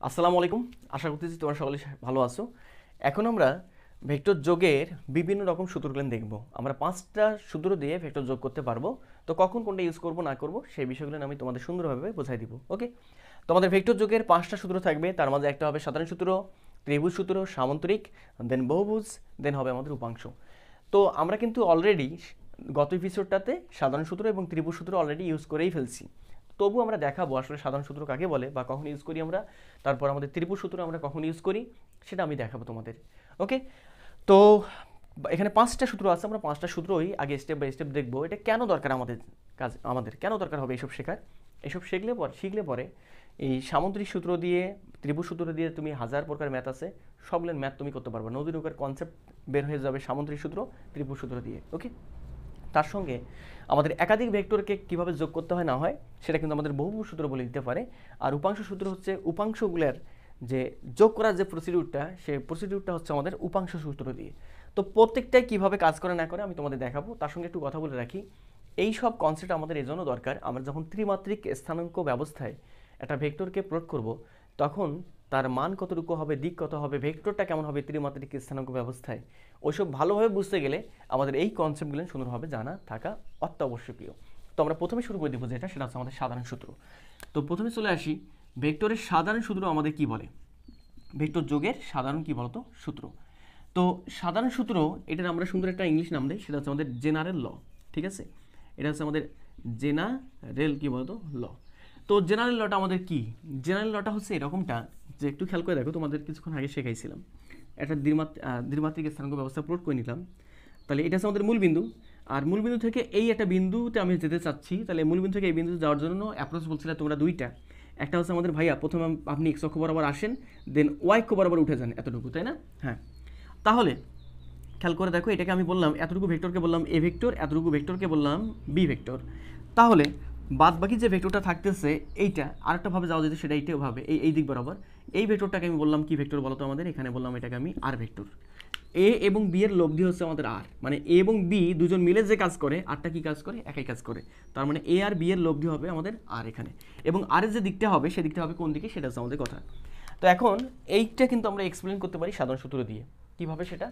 আসসালামু আলাইকুম। আশা করতেছি তোমরা সকলে ভালো আছো। এখন আমরা ভেক্টর যোগের বিভিন্ন রকম সূত্রগুলো দেখব। আমরা 5টা সূত্র দিয়ে ভেক্টর যোগ করতে পারবো। তো কখন কোনটা ইউজ করব না করব সেই বিষয়গুলো আমি তোমাদের সুন্দরভাবে বোঝাই দিব। ওকে, তোমাদের ভেক্টর যোগের 5টা সূত্র থাকবে। তার মাঝে একটা হবে সাধারণ সূত্র, ত্রিভুজ সূত্র, সামান্তরিক, দেন বহুভুজ, দেন হবে আমাদের উপাংশ। তো আমরা কিন্তু অলরেডি গত এপিসোডটাতে সাধারণ সূত্র এবং ত্রিভুজ সূত্র অলরেডি ইউজ করেই ফেলছি। তবু আমরা দেখাবো আসলে সাধারণ সূত্র কাকে বলে বা কখন ইউজ করি আমরা, তারপর আমাদের ত্রিভুজ সূত্র আমরা কখন ইউজ করি সেটা আমি দেখাবো তোমাদের। ওকে, তো এখানে 5টা সূত্র আছে, আমরা 5টা সূত্রই আগে স্টেপ বাই স্টেপ দেখবো। এটা কেন দরকার আমাদের কেন দরকার হবে এইসব শেখার। এইসব শিখলে পরে এই সামুদ্রিক সূত্র দিয়ে, ত্রিভুজ সূত্র দিয়ে তুমি হাজার প্রকার ম্যাথ আছে, সবগুলো ম্যাথ তুমি করতে পারবে। নদী নৌকার কনসেপ্ট বের হয়ে যাবে সামুদ্রিক সূত্র, ত্রিভুজ সূত্র দিয়ে। ওকে, তার সঙ্গে আমাদের একাধিক ভেক্টরকে কিভাবে যোগ করতে হয় না হয় সেটা কিন্তু আমাদের বহুভুজ সূত্র বলে দিতে পারে। আর উপাংশ সূত্র হচ্ছে উপাংশগুলোর যে যোগ করার যে প্রসিডিউরটা, সেই প্রসিডিউরটা হচ্ছে আমাদের উপাংশ সূত্র দিয়ে। তো প্রত্যেকটাই কিভাবে কাজ করে না করে আমি তোমাদের দেখাবো। তার সঙ্গে একটু কথা বলে রাখি, এই সব কনসেপ্ট আমাদের এই জন্য দরকার, আমরা যখন ত্রিমাত্রিক স্থানাঙ্ক ব্যবস্থায় একটা ভেক্টরকে প্রয়োগ করব, তখন তার মান কতটুকু হবে, দিক কত হবে, ভেক্টরটা কেমন হবে ত্রিমাত্রিক স্থানাঙ্ক ব্যবস্থায়, ওইসব ভালোভাবে বুঝতে গেলে আমাদের এই কনসেপ্টগুলো সুন্দরভাবে জানা থাকা অত্যাবশ্যকীয়। তো আমরা প্রথমে শুরু করে দেবো সেটা হচ্ছে আমাদের সাধারণ সূত্র। তো প্রথমে চলে আসি, ভেক্টরের সাধারণ সূত্র আমাদের কি বলে, ভেক্টর যোগের সাধারণ কি বলতো সূত্র। তো সাধারণ সূত্র, এটার আমরা সুন্দর একটা ইংলিশ নাম দেই, সেটা হচ্ছে আমাদের জেনারেল ল। ঠিক আছে, এটা হচ্ছে আমাদের জেনারেল কি বলতো ল। তো জেনারেল লটা আমাদের কি, জেনারেল লটা হচ্ছে এরকমটা যে একটু খেয়াল করে দেখো, তোমাদের কিছুক্ষণ আগে শেখাইছিলাম। একটা দ্বিমাত্রিক স্থানাঙ্ক ব্যবস্থা প্লট করে নিলাম। তাহলে এটা হচ্ছে আমাদের মূল বিন্দু, আর মূল বিন্দু থেকে এই একটা বিন্দুতে আমি যেতে চাচ্ছি। তাহলে মূল বিন্দু থেকে এই বিন্দুতে যাওয়ার জন্য অ্যাপ্রোচ বলছিলে তোমরা দুইটা। একটা হচ্ছে আমাদের ভাইয়া প্রথমে আপনি এক্স অক্ষ বরাবর আসেন, দেন ওয়াই অক্ষ বরাবর উঠে যান, এতটুকু, তাই না? হ্যাঁ, তাহলে খেয়াল করে দেখো, এটাকে আমি বললাম এতটুকু ভেক্টরকে বললাম এ ভেক্টর, এতটুকু ভেক্টরকে বললাম বি ভেক্টর। তাহলে বাদ বাকি যে ভেক্টরটা থাকতেছে এইটা আরেকটা ভাবে যাওয়া যেত, সেটা এইটাও ভাবে এই দিক বরাবর। এই ভেক্টরটাকে আমি বললাম কি ভেক্টর বলতো আমাদের, এখানে বললাম এটাকে আমি আর ভেক্টর। এ এবং বি এর লব্ধি হচ্ছে আমাদের আর, মানে এ এবং বি দুজন মিলে যে কাজ করে, আরটা কি কাজ করে, একই কাজ করে। তার মানে এ আর বি এর লব্ধি হবে আমাদের আর এখানে, এবং আর এর যে দিকটা হবে সে দিকটা হবে কোন দিকে, সেটা হচ্ছে আমাদের কথা। তো এখন এইটা কিন্তু আমরা এক্সপ্লেন করতে পারি সাধারণ সূত্র দিয়ে। কিভাবে সেটা,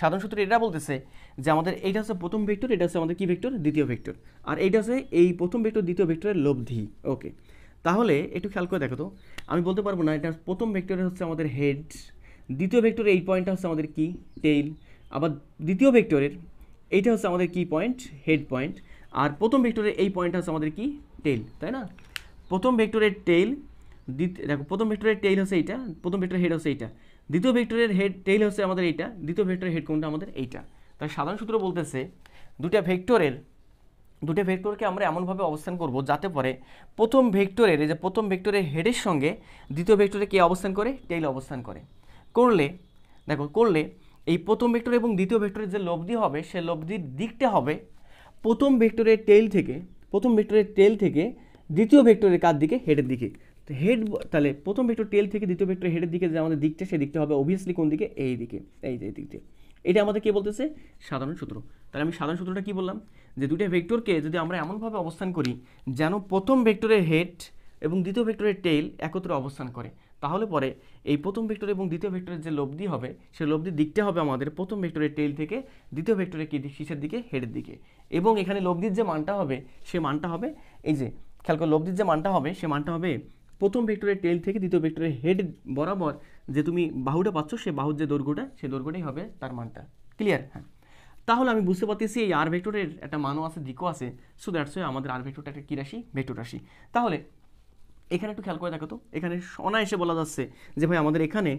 সাধারণ সূত্র এটা বলতেছে যে আমাদের এইটা হচ্ছে প্রথম ভেক্টর, এটা হচ্ছে আমাদের কি ভেক্টর, দ্বিতীয় ভেক্টর, আর এইটা হচ্ছে এই প্রথম ভেক্টর দ্বিতীয় ভেক্টরের লব্ধি। ওকে, তাহলে একটু খেয়াল করে দেখো তো, আমি বলতে পারবো না এটা প্রথম ভেক্টরের হচ্ছে আমাদের হেড, দ্বিতীয় ভেক্টরের এই পয়েন্টটা হচ্ছে আমাদের কি টেইল, আবার দ্বিতীয় ভেক্টরের এইটা হচ্ছে আমাদের কি পয়েন্ট, হেড পয়েন্ট, আর প্রথম ভেক্টরের এই পয়েন্টটা হচ্ছে আমাদের কি টেইল, তাই না? প্রথম ভেক্টরের টেইল, দেখো প্রথম ভেক্টরের টেইল হচ্ছে এইটা, প্রথম ভেক্টরের হেড হচ্ছে এইটা, দ্বিতীয় ভেক্টরের হেড টেইল হচ্ছে আমাদের এইটা, দ্বিতীয় ভেক্টরের হেড কোনটা আমাদের এইটা। তাই সাধারণ সূত্র বলতেছে দুটো ভেক্টরকে আমরা এমনভাবে অবস্থান করব যাতে পরে প্রথম ভেক্টরের, এই যে প্রথম ভেক্টরের হেডের সঙ্গে দ্বিতীয় ভেক্টরে কে অবস্থান করে, টেইল অবস্থান করে। করলে এই প্রথম ভেক্টর এবং দ্বিতীয় ভেক্টরের যে লব্ধি হবে, সে লব্ধির দিকটা হবে প্রথম ভেক্টরের টেইল থেকে দ্বিতীয় ভেক্টরের কার দিকে, হেডের দিকে। তো হেড, তাহলে প্রথম ভেক্টর টেইল থেকে দ্বিতীয় ভেক্টর হেডের দিকে যে আমাদের দিকটা, সেই দিকটা হবে অবভিয়াসলি কোন দিকে, এই দিকে, এই যে দিক দিয়ে। এটা আমাদের কে বলতেছে, সাধারণ সূত্র। তাহলে আমি সাধারণ সূত্রটা কি বললাম, যে দুটো ভেক্টরকে যদি আমরা এমনভাবে অবস্থান করি যেন প্রথম ভেক্টরের হেড এবং দ্বিতীয় ভেক্টরের টেইল একত্রে অবস্থান করে, তাহলে পরে এই প্রথম ভেক্টর এবং দ্বিতীয় ভেক্টরের যে লব্ধি হবে, সেই লব্ধির দিকটা হবে আমাদের প্রথম ভেক্টরের টেইল থেকে দ্বিতীয় ভেক্টরের কিসের দিকে, হেডের দিকে। এবং এখানে লব্ধির যে মানটা হবে, সে মানটা হবে এই যে খেয়াল করে, লব্ধির যে মানটা হবে সে মানটা হবে প্রথম ভেক্টরের টেইল থেকে দ্বিতীয় ভেক্টরের হেড বরাবর যে তুমি বাহুটা পাচ্ছ, সে বাহুর যে দৈর্ঘ্যটা, সেই দৈর্ঘ্যটাই হবে তার মানটা। ক্লিয়ার? হ্যাঁ, তাহলে আমি বুঝতে পারতেছি এই আর ভেক্টরের একটা মানও আছে, দিকও আছে। সো দ্যাটস ওয়াই আমাদের আর ভেক্টরটা একটা কী রাশি, ভেক্টর রাশি। তাহলে এখানে একটু খেয়াল করে দেখো তো, এখানে অনায়াসে বলা যাচ্ছে যে ভাই আমাদের এখানে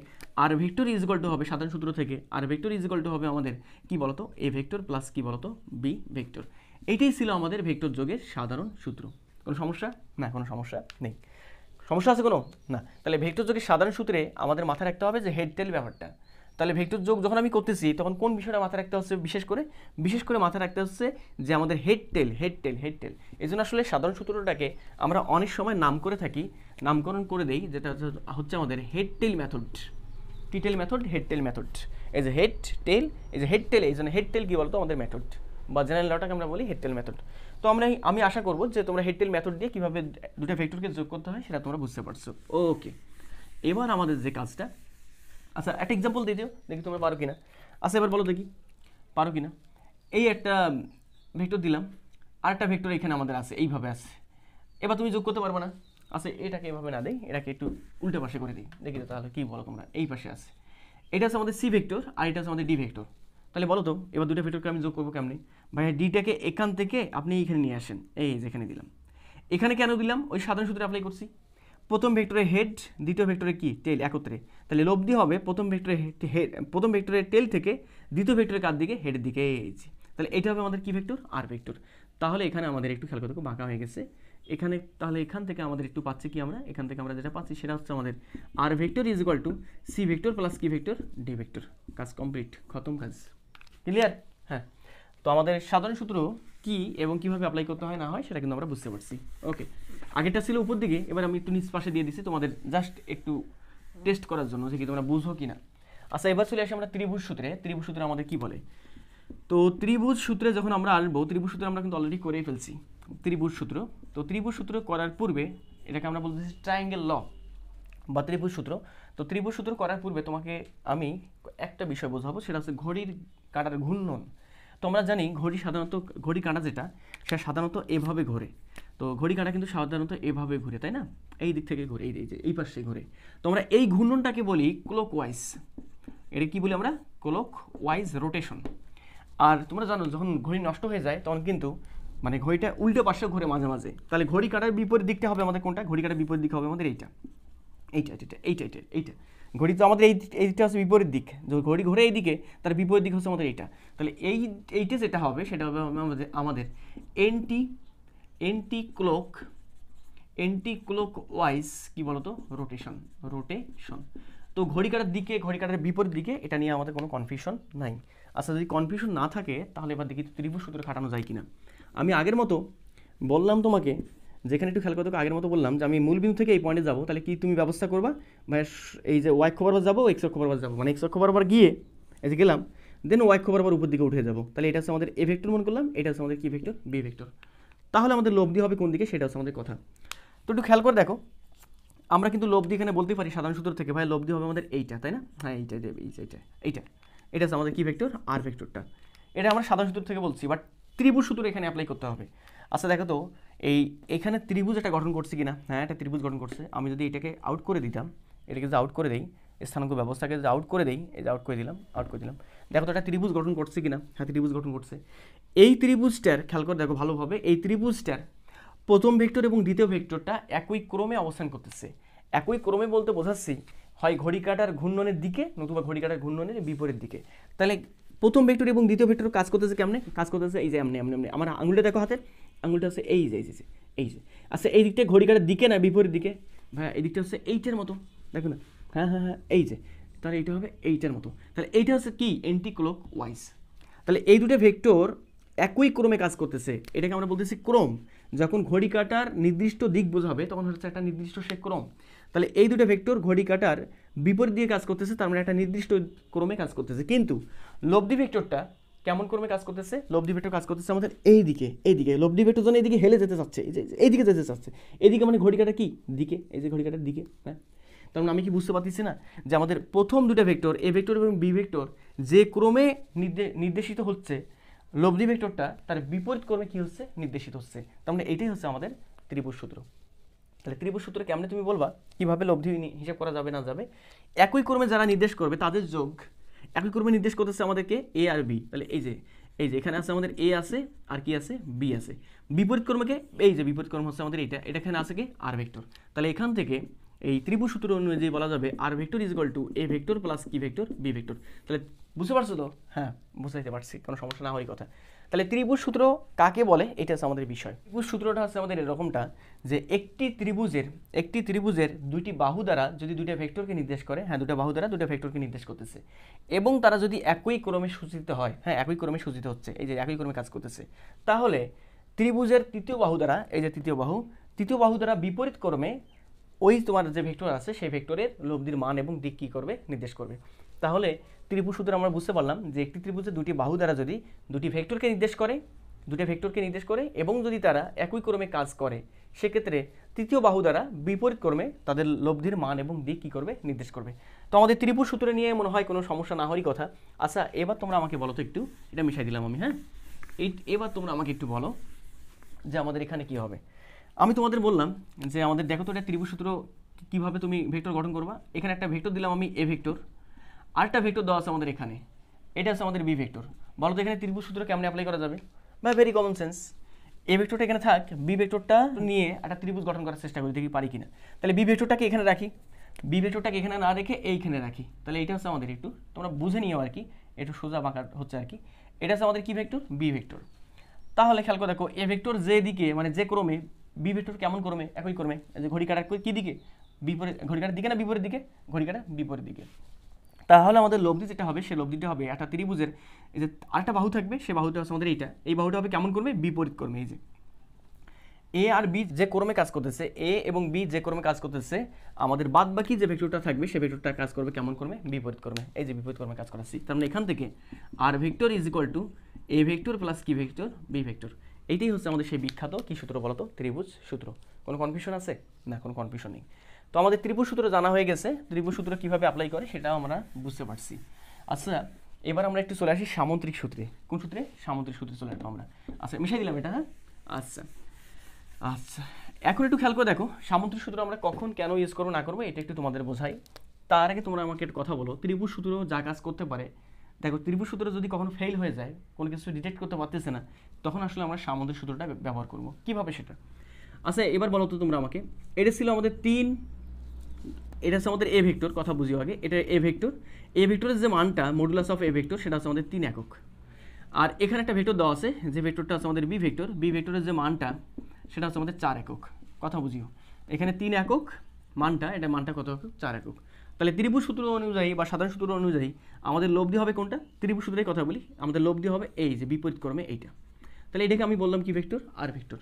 আর ভেক্টর ইজ ইকুয়াল টু হবে সাধারণ সূত্র থেকে, R vector is equal to হবে আমাদের কি বলতো, এ ভেক্টর প্লাস কি বলতো, বি ভেক্টর। এইটাই ছিল আমাদের ভেক্টর যোগের সাধারণ সূত্র। কোনো সমস্যা? না, কোনো সমস্যা নেই। সমস্যা আছে কোনো? না। তাহলে ভেক্টর যোগের সাধারণ সূত্রে আমাদের মাথায় রাখতে হবে যে হেড টেল ব্যাপারটা। তাহলে ভেক্টর যোগ যখন আমি করতেছি তখন কোন বিষয়টা মাথায় রাখতে হচ্ছে, বিশেষ করে মাথায় রাখতে হচ্ছে যে আমাদের হেড টেল। এই জন্য আসলে সাধারণ সূত্রটাকে আমরা অনেক সময় নামকরণ করে দেই, যেটা হচ্ছে আমাদের হেড টেল মেথড, টিটেল মেথড, হেড টেল মেথড। এই যে হেড টেল, এই জন্য হেড টেল কি বলতো আমাদের মেথড, বা জেনারেল লটাকে আমরা বলি হেড টেল মেথড। তো আমি আশা করবো যে তোমরা হেড টেল মেথড দিয়ে কীভাবে দুটো ভেক্টরকে যোগ করতে হয় সেটা তোমরা বুঝতে পারছো। ওকে, এবার আমাদের যে কাজটা, আচ্ছা একটা এক্সাম্পল দিয়ে দিও দেখি তোমরা পারো কিনা। আচ্ছা এবার বলো দেখি পারো কিনা। এই একটা ভেক্টর দিলাম, আরেকটা ভেক্টর এখানে আমাদের আছে, এইভাবে আছে। এবার তুমি যোগ করতে পারবে না। আচ্ছা এটাকে এভাবে না দেই, এটাকে একটু উল্টো পাশে করে দিই, দেখি তো তাহলে কি বলো তোমরা। এই পাশে আছে, এটা আছে আমাদের সি ভেক্টর আর এটা আছে আমাদের ডি ভেক্টর। তাহলে বলো তো এবার দুটো ভেক্টরকে আমি যোগ করবো কেমনি? ভাই ডিটাকে এখান থেকে আপনি এখানে নিয়ে আসেন, এই যেখানে দিলাম। এখানে কেন দিলাম? ওই সাধারণ সূত্রে অ্যাপ্লাই করছি। প্রথম ভেক্টরের হেড, দ্বিতীয় ভেক্টরের কি টেল একত্রে, তাহলে লব্ধি হবে প্রথম ভেক্টরের হেড, প্রথম ভেক্টরের টেল থেকে দ্বিতীয় ভেক্টরের কার দিকে, হেডের দিকে। তাহলে এটা হবে আমাদের কি ভেক্টর? R vector. তাহলে এখানে আমাদের একটু খেয়াল করতে বাঁকা হয়ে গেছে এখানে। তাহলে এখান থেকে আমাদের একটু পাচ্ছি কি আমরা, এখান থেকে আমরা যেটা পাচ্ছি সেটা হচ্ছে আমাদের R vector is equal to C vector plus কি ভেক্টর, ডি ভেক্টর। কাজ কমপ্লিট, খতম কাজ। ক্লিয়ার? হ্যাঁ। তো আমাদের সাধারণ সূত্র কি এবং কিভাবে অ্যাপ্লাই করতে হয় না হয় সেটা কিন্তু আমরা বুঝতে পারছি। ওকে, আগেরটা ছিল উপর দিকে, এবার আমি একটু নিচ পাশে দিয়ে দিচ্ছি তোমাদের জাস্ট একটু টেস্ট করার জন্য যে কি তোমরা বুঝো কিনা। আচ্ছা এবার চলে আসি আমরা ত্রিভুজ সূত্রে। ত্রিভুজ সূত্রে আমাদের কি বলে? তো ত্রিভুজ সূত্রে যখন আমরা আসবো, ত্রিভুজ সূত্র আমরা কিন্তু অলরেডি করেই ফেলছি ত্রিভুজ সূত্র। তো ত্রিভুজ সূত্র করার পূর্বে এটাকে আমরা বলতেছি ট্রায়াঙ্গেল ল বা ত্রিভুজ সূত্র। তো ত্রিভুজ সূত্র করার পূর্বে তোমাকে আমি একটা বিষয় বোঝাবো, সেটা হচ্ছে ঘড়ির কাঁটার ঘূর্ণন। তো আমরা জানি ঘড়ি সাধারণত, ঘড়ি কাঁটা যেটা সেটা সাধারণত এভাবে ঘোরে। তো ঘড়ি কাঁটা কিন্তু সাধারণত এভাবে ঘুরে, তাই না? এই দিক থেকে ঘুরে, এই যে এই পাশে ঘুরে। তো আমরা এই ঘূর্ণনটাকে বলি ক্লকওয়াইজ। এটা কি বলি আমরা? Clockwise rotation. আর তোমরা জানো যখন ঘড়ি নষ্ট হয়ে যায় তখন কিন্তু মানে ঘড়িটা উল্টো পাশে ঘুরে মাঝে মাঝে। তাহলে ঘড়ি কাঁটার বিপরীত দিকটা হবে আমাদের কোনটা? ঘড়ি কাঁটার বিপরীত দিক হবে আমাদের এইটা, এইটা এইটা এইটা এইটা এইটা। ঘড়ি তো আমাদের এইটা হচ্ছে বিপরীত দিক, যে ঘড়ি ঘুরে এইদিকে তার বিপরীত দিক হচ্ছে আমাদের এইটা। তাহলে এইটা যেটা হবে সেটা হবে আমাদের এন্টি এন্টি ক্লক ওয়াইজ কি বলতো, রোটেশন। তো ঘড়ি কাঁটার দিকে, ঘড়ি কাঁটার বিপরীত দিকে, এটা নিয়ে আমাদের কোনো কনফিউশন নাই। আচ্ছা যদি কনফিউশন না থাকে তাহলে এবার দেখি ত্রিভুজ সূত্র খাটানো যায় কিনা। আমি আগের মতো বললাম তোমাকে, যেখানে একটু খেয়াল করতে আগের মতো বললাম যে আমি মূল বিন্দু থেকে এই পয়েন্টে যাবো, তাহলে কি তুমি ব্যবস্থা করবা? মানে এই যে ওয়াই অক্ষ বরাবর যাবো, এক্স অক্ষ বরাবর যাবো, মানে এক্স অক্ষ বরাবর গিয়ে এই যে গেলাম, দেন ওয়াই অক্ষ বরাবর উপর দিকে উঠে যাবো। তাহলে এটা হচ্ছে আমাদের এ ভেক্টর মনে করলাম, এটা হচ্ছে আমাদের কি ভেক্টর? B vector. তাহলে আমাদের লব্ধি হবে কোন দিকে সেটা হচ্ছে আমাদের কথা। তো একটু খেয়াল করে দেখো, আমরা কিন্তু লব্ধি এখানে বলতে পারি সাধারণ সূত্র থেকে, ভাই লব্ধি হবে আমাদের এইটা, তাই না? হ্যাঁ এইটা এইটা এইটা এটা হচ্ছে আমাদের কি ভেক্টর? আর ভেক্টরটা। এটা আমরা সাধারণ সূত্র থেকে বলছি, বাট ত্রিভুজ সূত্র এখানে অ্যাপ্লাই করতে হবে। আচ্ছা দেখো তো এখানে ত্রিভুজ একটা গঠন করছে কিনা? হ্যাঁ একটা ত্রিভুজ গঠন করছে। আমি যদি এটাকে আউট করে দিতাম, এটাকে যদি আউট করে দেই, স্থানাঙ্ক ব্যবস্থাকে যদি আউট করে দেই, এই যে আউট করে দিলাম, দেখো তো একটা ত্রিভুজ গঠন করছে কিনা? হ্যাঁ ত্রিভুজ গঠন করছে। এই ত্রিভুজটার খেয়াল করে দেখো ভালোভাবে, এই ত্রিভুজটার প্রথম ভেক্টর এবং দ্বিতীয় ভেক্টরটা একই ক্রমে অবস্থান করতেছে। একই ক্রমে বলতে বোঝাচ্ছি হয় ঘড়ি কাঁটার ঘূর্ণনের দিকে নতুবা ঘড়ি কাঁটার ঘূর্ণনের বিপরীত দিকে। তাহলে প্রথম ভেক্টর এবং দ্বিতীয় ভেক্টর কাজ করতেছে কেমনে? কাজ করতেছে এই যে এমনি এমনি এমনি। আমার আঙুলটা দেখো, হাতের আঙুলটা হচ্ছে এই যে এই যে। আচ্ছা এই দিকটা ঘড়ি কাঁটার দিকে না বিপরীত দিকে? ভাই এই দিকটা হচ্ছে এইটার মতো, দেখো না? হ্যাঁ হ্যাঁ হ্যাঁ এই যে, তাহলে এইটা হবে এইটার মতো। তাহলে এইটা হচ্ছে কি? Anti clock wise. তাহলে এই দুটো ভেক্টর একই ক্রমে কাজ করতেছে, এটাকে আমরা বলতেছি ক্রম। যখন ঘড়ি কাঁটার নির্দিষ্ট দিক বোঝাবে তখন হচ্ছে একটা নির্দিষ্ট সে ক্রম। তাহলে এই দুটো ভেক্টর ঘড়ি কাঁটার বিপরীত দিয়ে কাজ করতেছে, তার মানে একটা নির্দিষ্ট ক্রমে কাজ করতেছে। কিন্তু লব্ধি ভেক্টরটা কেমন ক্রমে কাজ করতেছে? লব্ধি ভেক্টর কাজ করতেছে আমাদের এইদিকে, লব্ধি ভেক্টর যেন এইদিকে হেলে যেতে চাচ্ছে, এইদিকে যেতে চাচ্ছে। এইদিকে মানে ঘড়ি কাঁটার কি দিকে? এই যে ঘড়ি কাঁটার দিকে। হ্যাঁ, তার মানে আমি কি বুঝতে পারতেছি না যে আমাদের প্রথম দুটো ভেক্টর এ ভেক্টর এবং বি ভেক্টর যে ক্রমে নির্দেশিত হচ্ছে, লব্ধি ভেক্টরটা তার বিপরীত ক্রমে কি হচ্ছে? নির্দেশিত হচ্ছে। তার মানে এটাই হচ্ছে আমাদের ত্রিভুজ সূত্র। তাহলে ত্রিভুজ সূত্র কেমনে তুমি বলবা কিভাবে লব্ধি হিসাব করা যাবে না যাবে? একই ক্রমে যারা নির্দেশ করবে তাদের যোগ একই ক্রমে নির্দেশ করতেছে আমাদেরকে এ আর বি। তাহলে এই যে এখানে আছে আমাদের এ আছে আর কি আছে? বি আছে। বিপরীত ক্রমকে এই যে বিপরীত ক্রম হচ্ছে আমাদের এটা এখানে আছে কি? R vector. তাহলে এখান থেকে এই ত্রিভুজ সূত্র অনুযায়ী বলা যাবে R vector is equal to A vector plus কি ভেক্টর? B vector. তাহলে বুঝতে পারছো তো? হ্যাঁ বুঝাইতে পারছি, কোনো সমস্যা না হওয়ারই কথা। তাহলে ত্রিভুজ সূত্র কাকে বলে এটা হচ্ছে আমাদের বিষয়। ত্রিভুজ সূত্রটা হচ্ছে আমাদের এরকমটা যে একটি ত্রিভুজের দুইটি বাহু দ্বারা যদি দুইটা ভেক্টরকে নির্দেশ করে, হ্যাঁ দুটো বাহু দ্বারা দুটো ভেক্টরকে নির্দেশ করতেছে এবং তারা যদি একই ক্রমে সূচিত হয়, হ্যাঁ একই ক্রমে সূচিত হচ্ছে, এই যে একই ক্রমে কাজ করতেছে, তাহলে ত্রিভুজের তৃতীয় বাহু দ্বারা, এই যে তৃতীয় বাহু দ্বারা বিপরীত ক্রমে ওই তোমার যে ভেক্টর আছে সেই ভেক্টরের লব্ধির মান এবং দিক কী করবে? নির্দেশ করবে। তাহলে ত্রিভুজ সূত্রে আমরা বুঝতে পারলাম যে একটি ত্রিভুজের দুটি বাহু দ্বারা যদি দুটি ভেক্টরকে নির্দেশ করে দুটো ভেক্টরকে নির্দেশ করে এবং যদি তারা একই ক্রমে কাজ করে সেক্ষেত্রে তৃতীয় বাহু দ্বারা বিপরীত ক্রমে তাদের লব্ধির মান এবং দিক কী করবে নির্দেশ করবে। তো আমাদের ত্রিভুজ সূত্র নিয়ে মনে হয় কোনো সমস্যা না হওয়ারই কথা। আচ্ছা এবার তোমরা আমাকে বলো তো একটু, এটা মিশাই দিলাম আমি, হ্যাঁ এবার তোমরা আমাকে একটু বলো যে আমাদের এখানে কি হবে। আমি তোমাদের বললাম যে আমাদের দেখো তো এটা ত্রিভুজ সূত্র কীভাবে তুমি ভেক্টর গঠন করবা। এখানে একটা ভেক্টর দিলাম আমি এ ভেক্টর, আরেকটা ভেক্টর দেওয়া আছে আমাদের এখানে, এটা আছে আমাদের বি ভেক্টর। বলো তো এখানে ত্রিভুজ সূত্র কেমন অ্যাপ্লাই করা যাবে? বা ভেরি কমন সেন্স, এ ভেক্টরটা এখানে থাক, বি ভেক্টরটা নিয়ে একটা ত্রিভুজ গঠন করার চেষ্টা করি, দেখি পারি কিনা। তাহলে বি ভেক্টরটাকে এখানে রাখি, বি ভেক্টরটাকে এখানে না রেখে এইখানে রাখি, তাহলে এটা হচ্ছে আমাদের একটু তোমরা বুঝে নিও আর কি, একটু সোজা বাঁকা হচ্ছে আর কি। এটা হচ্ছে আমাদের কি ভেক্টর? B vector. তাহলে খেয়াল করে দেখো এ ভেক্টর যে দিকে মানে যে ক্রমে, বি ভেক্টর কেমন ক্রমে? একই ক্রমে। যে ঘড়ি কাটার কি দিকে? বিপরীত, ঘড়ি কাটার দিকে না বিপরীত দিকে? ঘড়ি কাটার বিপরীত দিকে। তাহলে আমাদের লব্ধি যেটা হবে সে লব্ধিটা হবে একটা ত্রিভুজের এই যে আরেকটা বাহু থাকবে, সে বাহুটা হচ্ছে আমাদের এইটা, এই বাহুটা হবে কেমন করবে? বিপরীত ক্রমে। এই যে এ আর বি যে ক্রমে কাজ করতেছে, এ এবং বি যে ক্রমে কাজ করতেছে, আমাদের বাদ বাকি যে ভেক্টরটা থাকবে সে ভেক্টরটা কাজ করবে কেমন ক্রমে? বিপরীত ক্রমে। এই যে বিপরীত ক্রমে কাজ করাচ্ছি, তার মানে এখান থেকে R vector is equal to A vector plus কি ভেক্টর? B vector. এইটাই হচ্ছে আমাদের সেই বিখ্যাত কি সূত্র বলতো? ত্রিভুজ সূত্র। কোনো কনফিউশন আছে? না, কোনো কনফিউশন নেই। তো আমাদের ত্রিভুজ সূত্র জানা হয়ে গেছে, ত্রিভুজ সূত্র কীভাবে অ্যাপ্লাই করে সেটাও আমরা বুঝতে পারছি। আচ্ছা এবার আমরা একটু চলে আসি সামন্ত্রিক সূত্রে। কোন সূত্রে? সামন্ত্রিক সূত্রে চলে আসবো আমরা। আচ্ছা মিশাই দিলাম এটা, হ্যাঁ আচ্ছা আচ্ছা এখন একটু খেয়াল করে দেখো সামন্ত্রিক সূত্র আমরা কখন কেন ইউজ করবো না করবো এটা একটু তোমাদের বোঝাই। তার আগে তোমরা আমাকে একটা কথা বলো, ত্রিভুজ সূত্র যা কাজ করতে পারে, দেখো ত্রিভুজ সূত্র যদি কখনো ফেল হয়ে যায়, কোনো কিছু ডিটেক্ট করতে পারতেছে না, তখন আসলে আমরা সামন্ত্রিক সূত্রটা ব্যবহার করবো। কীভাবে সেটা? আচ্ছা এবার বলো তো তোমরা আমাকে, এটা ছিল আমাদের এটা হচ্ছে আমাদের এ ভেক্টর, কথা বুঝিও আগে, এটা এ ভেক্টর। এ ভেক্টরের যে মানটা মডুলাস অফ এ ভেক্টর সেটা হচ্ছে আমাদের 3 একক। আর এখানে একটা ভেক্টর দেওয়া আছে, যে ভেক্টরটা হচ্ছে আমাদের বি ভেক্টর, বি ভেক্টরের যে মানটা সেটা হচ্ছে আমাদের 4 একক। কথা বুঝিও, এখানে 3 একক মানটা, এটা মানটা কত একক? 4 একক। তাহলে ত্রিভুজ সূত্র অনুযায়ী বা সাধারণ সূত্র অনুযায়ী আমাদের লব্ধি হবে কোনটা? ত্রিভুজ সূত্রের কথা বলি, আমাদের লব্ধি হবে এই যে বিপরীত ক্রমে এইটা। তাহলে এটাকে আমি বললাম কি ভেক্টর? R vector.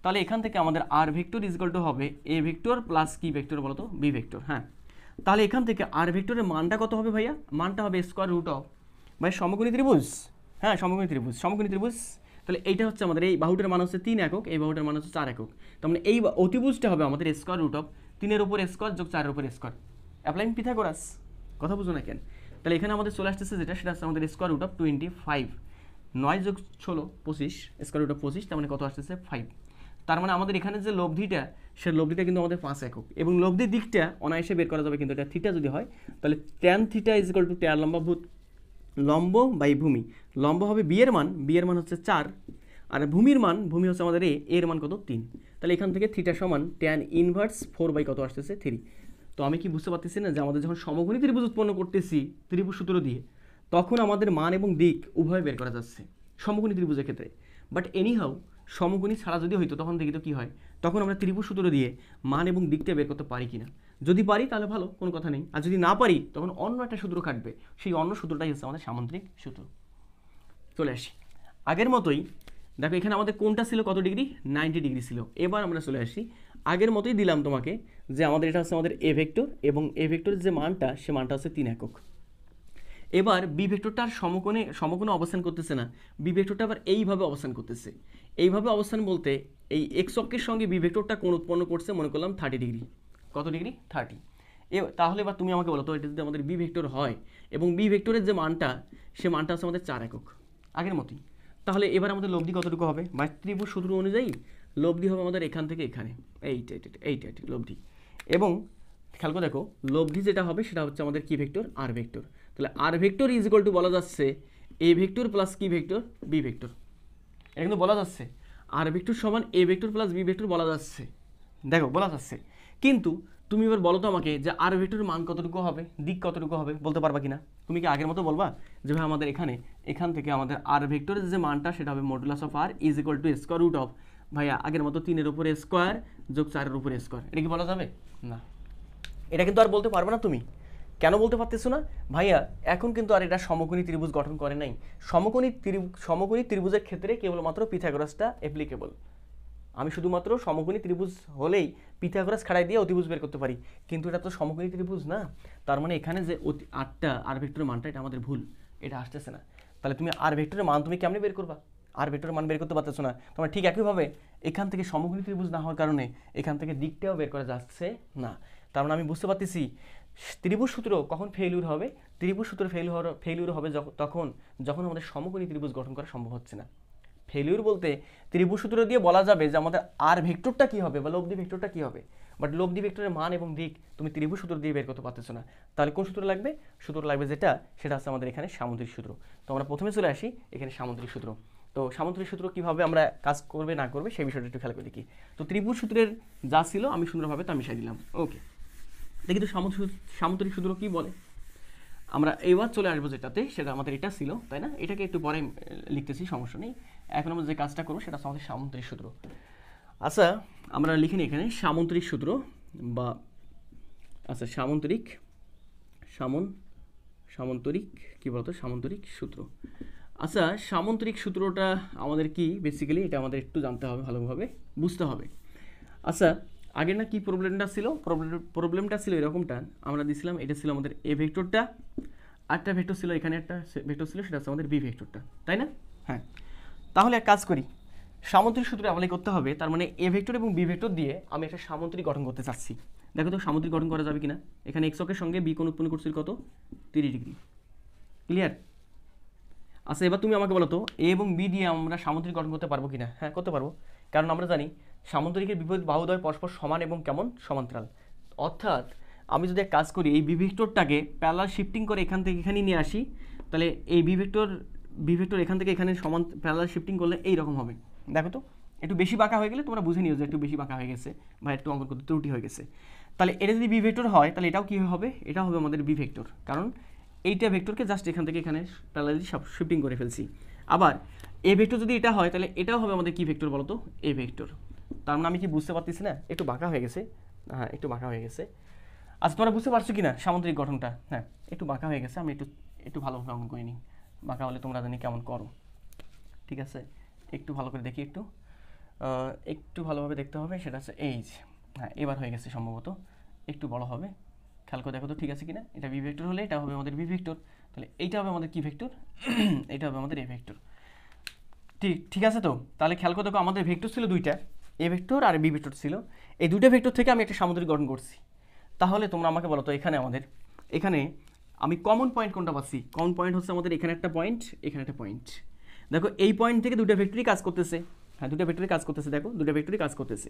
তাহলে এখান থেকে আমাদের R vector is equal to হবে এ ভেক্টর প্লাস কি ভেক্টর বলো তো? B vector. হ্যাঁ তাহলে এখান থেকে আর ভেক্টরের মানটা কত হবে ভাইয়া? মানটা হবে স্কোয়ার রুট অফ, ভাই সমকোণী ত্রিভুজ, হ্যাঁ সমকোণী ত্রিভুজ, সমকোণী ত্রিভুজ। তাহলে এইটা হচ্ছে আমাদের এই বাহুটার মান হচ্ছে 3 একক, এই বাহুটার মান হচ্ছে 4 একক। তার মানে এই অতিভুজটা হবে আমাদের স্কোয়ার রুট অফ 3-এর উপর স্কোয়ার যোগ 4-এর উপর স্কোয়ার, অ্যাপ্লাইং পিথাগোরাস। কথা বুঝো না কেন? তাহলে এখানে আমাদের চলে আসতেছে যেটা, সেটা হচ্ছে আমাদের স্কোয়ার রুট অফ 25, 9 যোগ 16 25, স্কোয়ার রুট অফ 25, তার মানে কত আসতেছে? 5। তার মানে আমাদের এখানে যে লব্ধিটা, সে লব্ধিটা কিন্তু আমাদের 5 একক, এবং লব্ধির দিকটা অনায়াসে বের করা যাবে কিন্তু এটা থিটা যদি হয়, তাহলে tan theta is equal two tan লম্ব বাই ভূমি। লম্ব হবে বি এর মান, বি এর মান হচ্ছে 4, আর ভূমির মান, ভূমি হচ্ছে আমাদের এর মান কত? 3। তাহলে এখান থেকে থিটা সমান ট্যান ইনভার্স 4 বাই কত আসতেছে? 3। তো আমি কি বুঝতে পারতেছি না যে আমাদের যখন সমকোণী ত্রিভুজ উৎপন্ন করতেছি ত্রিভুজ সূত্র দিয়ে, তখন আমাদের মান এবং দিক উভয় বের করা যাচ্ছে সমকোণী ত্রিভুজের ক্ষেত্রে। বাট এনিহাউ সমকোণী ছাড়া যদি হইতো তখন দেখি তো কী হয়, তখন আমরা ত্রিভুজ সূত্র দিয়ে মান এবং দিকটা বের করতে পারি কিনা। যদি পারি তাহলে ভালো, কোনো কথা নেই, আর যদি না পারি তখন অন্য একটা সূত্র কাটবে, সেই অন্য সূত্রটাই হচ্ছে আমাদের সামন্ত্রিক সূত্র। চলে আসি আগের মতোই, দেখো এখানে আমাদের কোনটা ছিল? কত ডিগ্রি? 90 ডিগ্রি ছিল। এবার আমরা চলে আসি আগের মতোই দিলাম তোমাকে যে আমাদের এটা হচ্ছে আমাদের এ ভেক্টর, এবং এ ভেক্টরের যে মানটা সে মানটা হচ্ছে 3 একক। এবার বি ভেক্টরটা আর সমকোণে অবস্থান করতেছে না, বি ভেক্টরটা আবার এইভাবে অবস্থান করতেছে। এইভাবে অবস্থান বলতে এই এক্স অক্ষের সঙ্গে বি ভেক্টরটা কোণ উৎপন্ন করছে, মনে করলাম 30 ডিগ্রি। কত ডিগ্রি? 30। তাহলে এবার তুমি আমাকে বলো তো, এটা যদি আমাদের বি ভেক্টর হয় এবং বি ভেক্টরের যে মানটা, সে মানটা হচ্ছে আমাদের 4 একক আগের মতোই, তাহলে এবার আমাদের লব্ধি কতটুকু হবে? বা ত্রিভুজ সূত্র অনুযায়ী লব্ধি হবে আমাদের এখান থেকে এখানে, এইটা লব্ধি। এবং খেয়াল করে দেখো লব্ধি যেটা হবে সেটা হচ্ছে আমাদের কি ভেক্টর? R vector. তাহলে R vector is equal to বলা যাচ্ছে এ ভেক্টর প্লাস কি ভেক্টর? B vector. এটা কিন্তু বলা যাচ্ছে আর ভেক্টর সমান A vector plus B vector বলা যাচ্ছে, দেখো বলা যাচ্ছে। কিন্তু তুমি এবার বলো তো আমাকে যে আর ভেক্টরের মান কতটুকু হবে, দিক কতটুকু হবে, বলতে পারবা কিনা? তুমি কি আগের মতো বলবা যে ভাই আমাদের এখান থেকে আমাদের আর ভেক্টরের যে মানটা সেটা হবে modulus of R is equal to square root of, ভাইয়া আগের মতো 3-এর উপরে স্কোয়ার যোগ 4-এর উপরে স্কোয়ার। এটা কি বলা যাবে? না, এটা কিন্তু আর বলতে পারবে না তুমি। কেন বলতে পারতেছো না? ভাইয়া এখন কিন্তু আর এটা সমকোণী ত্রিভুজ গঠন করে নাই। সমকোণী ত্রিভুজের ক্ষেত্রে কেবলমাত্র পিথাগোরাসটা অ্যাপ্লিকেবল। আমি শুধুমাত্র সমকোণী ত্রিভুজ হলেই পিথাগোরাস খাড়াই দিয়ে অতিভুজ বের করতে পারি, কিন্তু এটা তো সমকোণী ত্রিভুজ না। তার মানে এখানে যে 8টা আর ভেক্টরের মানটা, এটা আমাদের ভুল, এটা আসতেছে না। তাহলে তুমি আর ভেক্টরের মান তুমি কেমনে বের করবা? আর ভেক্টরের মান বের করতে পারতেছো না, তোমরা ঠিক একইভাবে এখান থেকে সমকোণী ত্রিভুজ না হওয়ার কারণে এখান থেকে দিকটাও বের করা যাচ্ছে না। তার মানে আমি বুঝতে পারতেছি ত্রিভুজ সূত্র কখন ফেইলিউর হবে, ত্রিভুজ সূত্র ফেইলিউর হবে তখন যখন আমাদের সমকোণী ত্রিভুজ গঠন করা সম্ভব হচ্ছে না। ফেলিউর বলতে ত্রিভুজ সূত্র দিয়ে বলা যাবে যে আমাদের আর ভেক্টরটা কী হবে বা লব্ধি ভেক্টরটা কী হবে, বাট লব্ধি ভেক্টরের মান এবং দিক তুমি ত্রিভুজ সূত্র দিয়ে বের করতে পারতেছো না। তাহলে কোন সূত্র লাগবে? সূত্র লাগবে সেটা হচ্ছে আমাদের এখানে সামুদ্রিক সূত্র। তো আমরা প্রথমে চলে আসি এখানে সামুদ্রিক সূত্র। তো সামুদ্রিক সূত্র কীভাবে আমরা কাজ করবে না করবে সেই বিষয়টা একটু খেয়াল করে দেখি। তো ত্রিভুজ সূত্রের যা ছিল আমি সুন্দরভাবে তা মিশাই দিলাম। ওকে, দেখি তো সামুদ্রিক সূত্র কী বলে। আমরা এবার চলে আসবো যেটাতে, সেটা আমাদের এটা ছিল, তাই না? এটাকে একটু পরে লিখতেছি, সমস্যা নেই। এখন আমরা যে কাজটা করবো সেটা আমাদের সামুদ্রিক সূত্র। আচ্ছা, আমরা লিখিনি এখানে সামুদ্রিক সূত্র বা আচ্ছা সামন্তরিক কি বলতো, সামন্তরিক সূত্র। আচ্ছা, সামন্তরিক সূত্রটা আমাদের কি বেসিক্যালি এটা আমাদের একটু জানতে হবে, ভালোভাবে বুঝতে হবে। আচ্ছা, আগে না কি প্রবলেমটা ছিল এরকমটা, আমরা দিছিলাম এটা ছিল আমাদের এ ভেক্টরটা, আরেকটা ভেক্টর ছিল এখানে, একটা ভেক্টর ছিল সেটা হচ্ছে আমাদের বি ভেক্টরটা, তাই না? হ্যাঁ, তাহলে এক কাজ করি, সামুদ্রিক সূত্র অ্যাপ্লাই করতে হবে। তার মানে এ ভেক্টর এবং বি ভেক্টর দিয়ে আমি একটা সামুদ্রিক গঠন করতে চাচ্ছি। দেখো তো সামুদ্রিক গঠন করা যাবে কিনা। এখানে এক্স অক্ষের সঙ্গে বি কোণ উৎপন্ন করছিল কত, 30 ডিগ্রি। ক্লিয়ার? আচ্ছা, এবার তুমি আমাকে বলো তো এ এবং বি দিয়ে আমরা সামুদ্রিক গঠন করতে পারবো কিনা। হ্যাঁ, করতে পারবো, কারণ আমরা জানি সামুদ্রিকের বিপরীত বাহুদ্বয় পরস্পর সমান এবং কেমন, সমান্তরাল। অর্থাৎ আমি যদি এক কাজ করি, এই বি ভেক্টরটাকে প্যারালাল শিফটিং করে এখান থেকে এখানে নিয়ে আসি, তাহলে এই বি ভেক্টর এখান থেকে এখানে সমান প্যারালাল শিফটিং করলে এইরকম হবে। দেখো তো, একটু বেশি বাঁকা হয়ে গেলে তোমরা বুঝে নিও যে একটু বেশি বাঁকা হয়ে গেছে বা একটু অঙ্কন করতে ত্রুটি হয়ে গেছে। তাহলে এটা যদি বি ভেক্টর হয় তাহলে এটাও কী হবে, এটা হবে আমাদের বি ভেক্টর, কারণ এইটা ভেক্টরকে জাস্ট এখান থেকে এখানে প্যারালালি শিফটিং করে ফেলছি। আবার এ ভেক্টর যদি এটা হয় তাহলে এটাও হবে আমাদের কি ভেক্টর বলো তো, এ ভেক্টর। তার মানে আমি কি বুঝতে পারতেছি না, একটু বাঁকা হয়ে গেছে। হ্যাঁ, একটু বাঁকা হয়ে গেছে। আচ্ছা, তোমরা বুঝতে পারছো কি না সামুদ্রিক গঠনটা? হ্যাঁ, একটু বাঁকা হয়ে গেছে, আমি একটু ভালোভাবে অঙ্কন করে নিই। বাঁকা হলে তোমরা জানি কেমন করো, ঠিক আছে? একটু ভালো করে দেখি, একটু ভালোভাবে দেখতে হবে। সেটা হচ্ছে এইচ, হ্যাঁ এবার হয়ে গেছে সম্ভবত, একটু বড় হবে। খেয়াল করে দেখো তো ঠিক আছে কিনা। এটা বি ভেক্টর হলে এটা হবে আমাদের বি ভেক্টর, তাহলে এইটা হবে আমাদের কি ভেক্টর, এইটা হবে আমাদের এ ভেক্টর। ঠিক আছে তো? তাহলে খেয়াল করে দেখো আমাদের ভেক্টর ছিল দুইটা, এ ভেক্টর আর বি ভেক্টর ছিল। এই দুইটা ভেক্টর থেকে আমি একটা সামুদ্রিক গঠন করছি। তাহলে তোমরা আমাকে বলো তো এখানে আমি কমন পয়েন্ট কোনটা পাচ্ছি? কমন পয়েন্ট হচ্ছে আমাদের এখানে একটা পয়েন্ট, এখানে একটা পয়েন্ট। দেখো এই পয়েন্ট থেকে দুটো ভেক্টরই কাজ করতেছে। হ্যাঁ, দুটো ভেক্টরই কাজ করতেছে, দেখো দুটো ভেক্টরই কাজ করতেছে।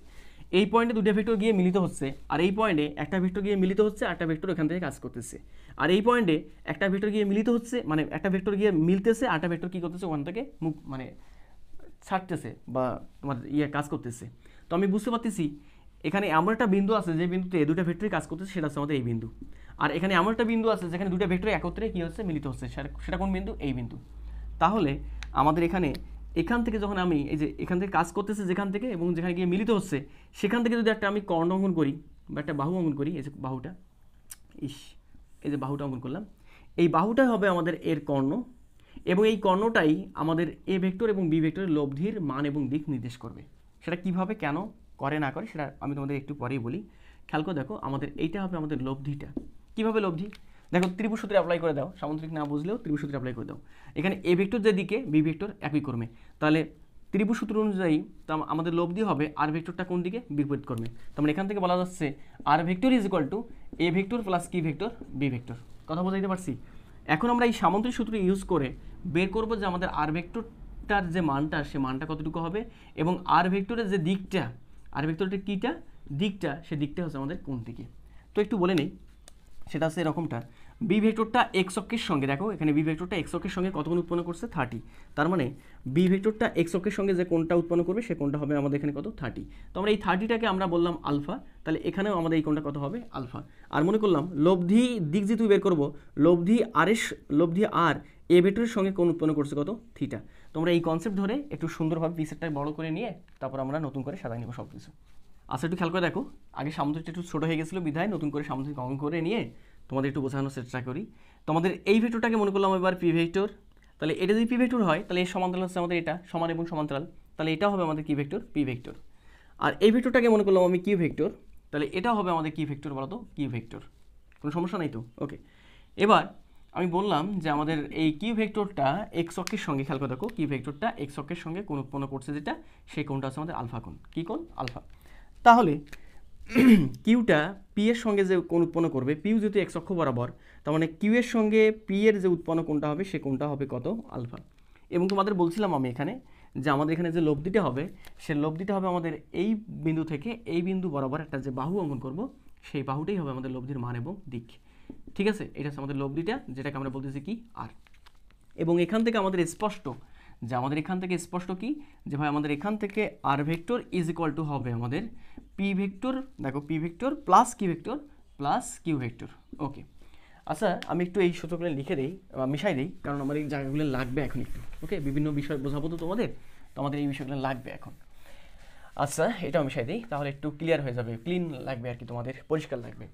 এই পয়েন্টে দুটো ভেক্টর গিয়ে মিলিত হচ্ছে, আর এই পয়েন্টে একটা ভেক্টর গিয়ে মিলিত হচ্ছে, আরেকটা ভেক্টর এখান থেকে কাজ করতেছে। আর এই পয়েন্টে একটা ভেক্টর গিয়ে মিলিত হচ্ছে, মানে একটা ভেক্টর গিয়ে মিলতেছে, আরেকটা ভেক্টর কী করতেছে, ওখান থেকে মানে ছাড়তেছে বা তোমার কাজ করতেছে। তো আমি বুঝতে পারতেছি এখানে এমন একটা বিন্দু আছে যে বিন্দুতে দুটো ভেক্টরই কাজ করতেছে, সেটা হচ্ছে আমাদের এই বিন্দু। আর এখানে এমন একটা বিন্দু আছে যেখানে দুটো ভেক্টর একত্রে কী হচ্ছে, মিলিত হচ্ছে, সেটা কোন বিন্দু, এই বিন্দু। তাহলে আমাদের এখান থেকে যখন আমি এই যে এখান থেকে কাজ করতেছে যেখান থেকে এবং যেখানে গিয়ে মিলিত হচ্ছে, সেখান থেকে যদি একটা আমি কর্ণ অঙ্কন করি বা একটা বাহু অঙ্কন করি, এই যে বাহুটা, এই যে বাহুটা অঙ্কন করলাম, এই বাহুটাই হবে আমাদের এর কর্ণ, এবং এই কর্ণটাই আমাদের এ ভেক্টর এবং বি ভেক্টরের লব্ধির মান এবং দিক নির্দেশ করবে। সেটা কিভাবে কেন করে না করে সেটা আমি তোমাদের একটু পরেই বলি। খেয়াল করে দেখো, আমাদের এইটা হবে আমাদের লব্ধিটা। কিভাবে লব্ধি? দেখো ত্রিভুজ সূত্রে অ্যাপ্লাই করে দাও, সামুদ্রিক না বুঝলেও ত্রিভুজ সূত্রে অ্যাপ্লাই করে দাও। এখানে এ ভেক্টর যেদিকে, বি ভেক্টর একই ক্রমে, তাহলে ত্রিভুজ সূত্র অনুযায়ী আমাদের লব্ধি হবে আর ভেক্টরটা কোন দিকে, বিপরীত ক্রমে। তার মানে এখান থেকে বলা যাচ্ছে R vector is equal to A vector plus কি ভেক্টর, বি ভেক্টর। কথা বোঝাইতে পারছি? এখন আমরা এই সামুদ্রিক সূত্র ইউজ করে বের করব যে আমাদের আর ভেক্টরটার যে মানটা, সে মানটা কতটুকু হবে, এবং আর ভেক্টরের যে দিকটা, আর ভেক্টরটা কীটা, দিকটা, সে দিকটা হচ্ছে আমাদের কোন দিকে। তো একটু বলে নেই, সেটা হচ্ছে এরকমটা, বি ভেক্টরটা এক্স অক্ষের সঙ্গে, দেখো এখানে বি ভেক্টরটা এক্স অক্ষের সঙ্গে কত কোণ উৎপন্ন করছে, 30। তার মানে বি ভেক্টরটা এক্স অক্ষের সঙ্গে যে কোণটা উৎপন্ন করবে সে কোণটা হবে আমাদের এখানে কত, 30। তো আমরা এই 30টাকে আমরা বললাম আলফা, তাহলে এখানেও আমাদের এই কোণটা কত হবে, আলফা। আর মনে করলাম লব্ধি দিক যেহেতু বের করবো, লব্ধি আর এ ভেক্টরের সঙ্গে কোণ উৎপন্ন করছে কত, থিটা। তোমরা এই কনসেপ্ট ধরে একটু সুন্দরভাবে পিকচারটা বড় করে নিয়ে তারপর আমরা নতুন করে সাজাই নেব সব কিছু। আচ্ছা, একটু খেয়াল করে দেখো, আগে সামুদ্রিকটা একটু ছোটো হয়ে গেছিলো বিধায় নতুন করে সামুদ্রিক অঙ্কন করে নিয়ে তোমাদের একটু বোঝানোর চেষ্টা করি। তোমাদের এই ভেক্টরটাকে মনে করলাম এবার পি ভেক্টর, তাহলে এটা যদি পি ভেক্টর হয় তাহলে এর সমান্তরাল হচ্ছে আমাদের এটা, সমান এবং সমান্তরাল, তাহলে এটা হবে আমাদের কি ভেক্টর, পি ভেক্টর। আর এই ভেক্টরটাকে মনে করলাম আমি কিউ ভেক্টর, তাহলে এটা হবে আমাদের কি ভেক্টর বলো তো, কিউ ভেক্টর। কোনো সমস্যা নেই তো? ওকে, এবার আমি বললাম যে আমাদের এই কিউ ভেক্টরটা এক্স অক্ষের সঙ্গে, খেয়াল করে দেখো, কিউ ভেক্টরটা এক্স অক্ষের সঙ্গে কোণ উৎপন্ন করছে যেটা, সেই কোণটা হচ্ছে আমাদের আলফা কোণ। কী কোণ? আলফা। তাহলে কিউটা পি এর সঙ্গে যে কোণ উৎপন্ন করবে, পিউ যেহেতু এক্স অক্ষ বরাবর, তার মানে কিউ এর সঙ্গে পি এর যে উৎপন্ন কোণটা হবে সে কোণটা হবে কত? আলফা। এবং তোমাদের বলছিলাম আমি এখানে যে আমাদের এখানে যে লব্ধিটা হবে, সে লব্ধিটা হবে আমাদের এই বিন্দু থেকে এই বিন্দু বরাবর একটা যে বাহু অঙ্কন করব, সেই বাহুটাই হবে আমাদের লব্ধির মান এবং দিক। ঠিক আছে, এটা হচ্ছে আমাদের লব্ধিটা, যেটাকে আমরা বলতেছি কি? আর। এবং এখান থেকে আমাদের স্পষ্ট যে আমাদের এখান থেকে স্পষ্ট কি, যে ভাই আমাদের এখান থেকে R vector is equal to হবে আমাদের পি ভেক্টর, দেখো পি ভেক্টর প্লাস কি ভেক্টর প্লাস কিউ ভেক্টর। ওকে, আচ্ছা আমি একটু এই সূত্রগুলো লিখে দিই বা মিশাই দিই, কারণ আমার এই জায়গাগুলো লাগবে এখন একটু। ওকে, বিভিন্ন বিষয় বোঝাবো তো তোমাদের, তো আমাদের এই বিষয়গুলো লাগবে এখন। আচ্ছা এটাও মিশাই দিই, তাহলে একটু ক্লিয়ার হয়ে যাবে, ক্লিন লাগবে আর কি, তোমাদের পরিষ্কার লাগবে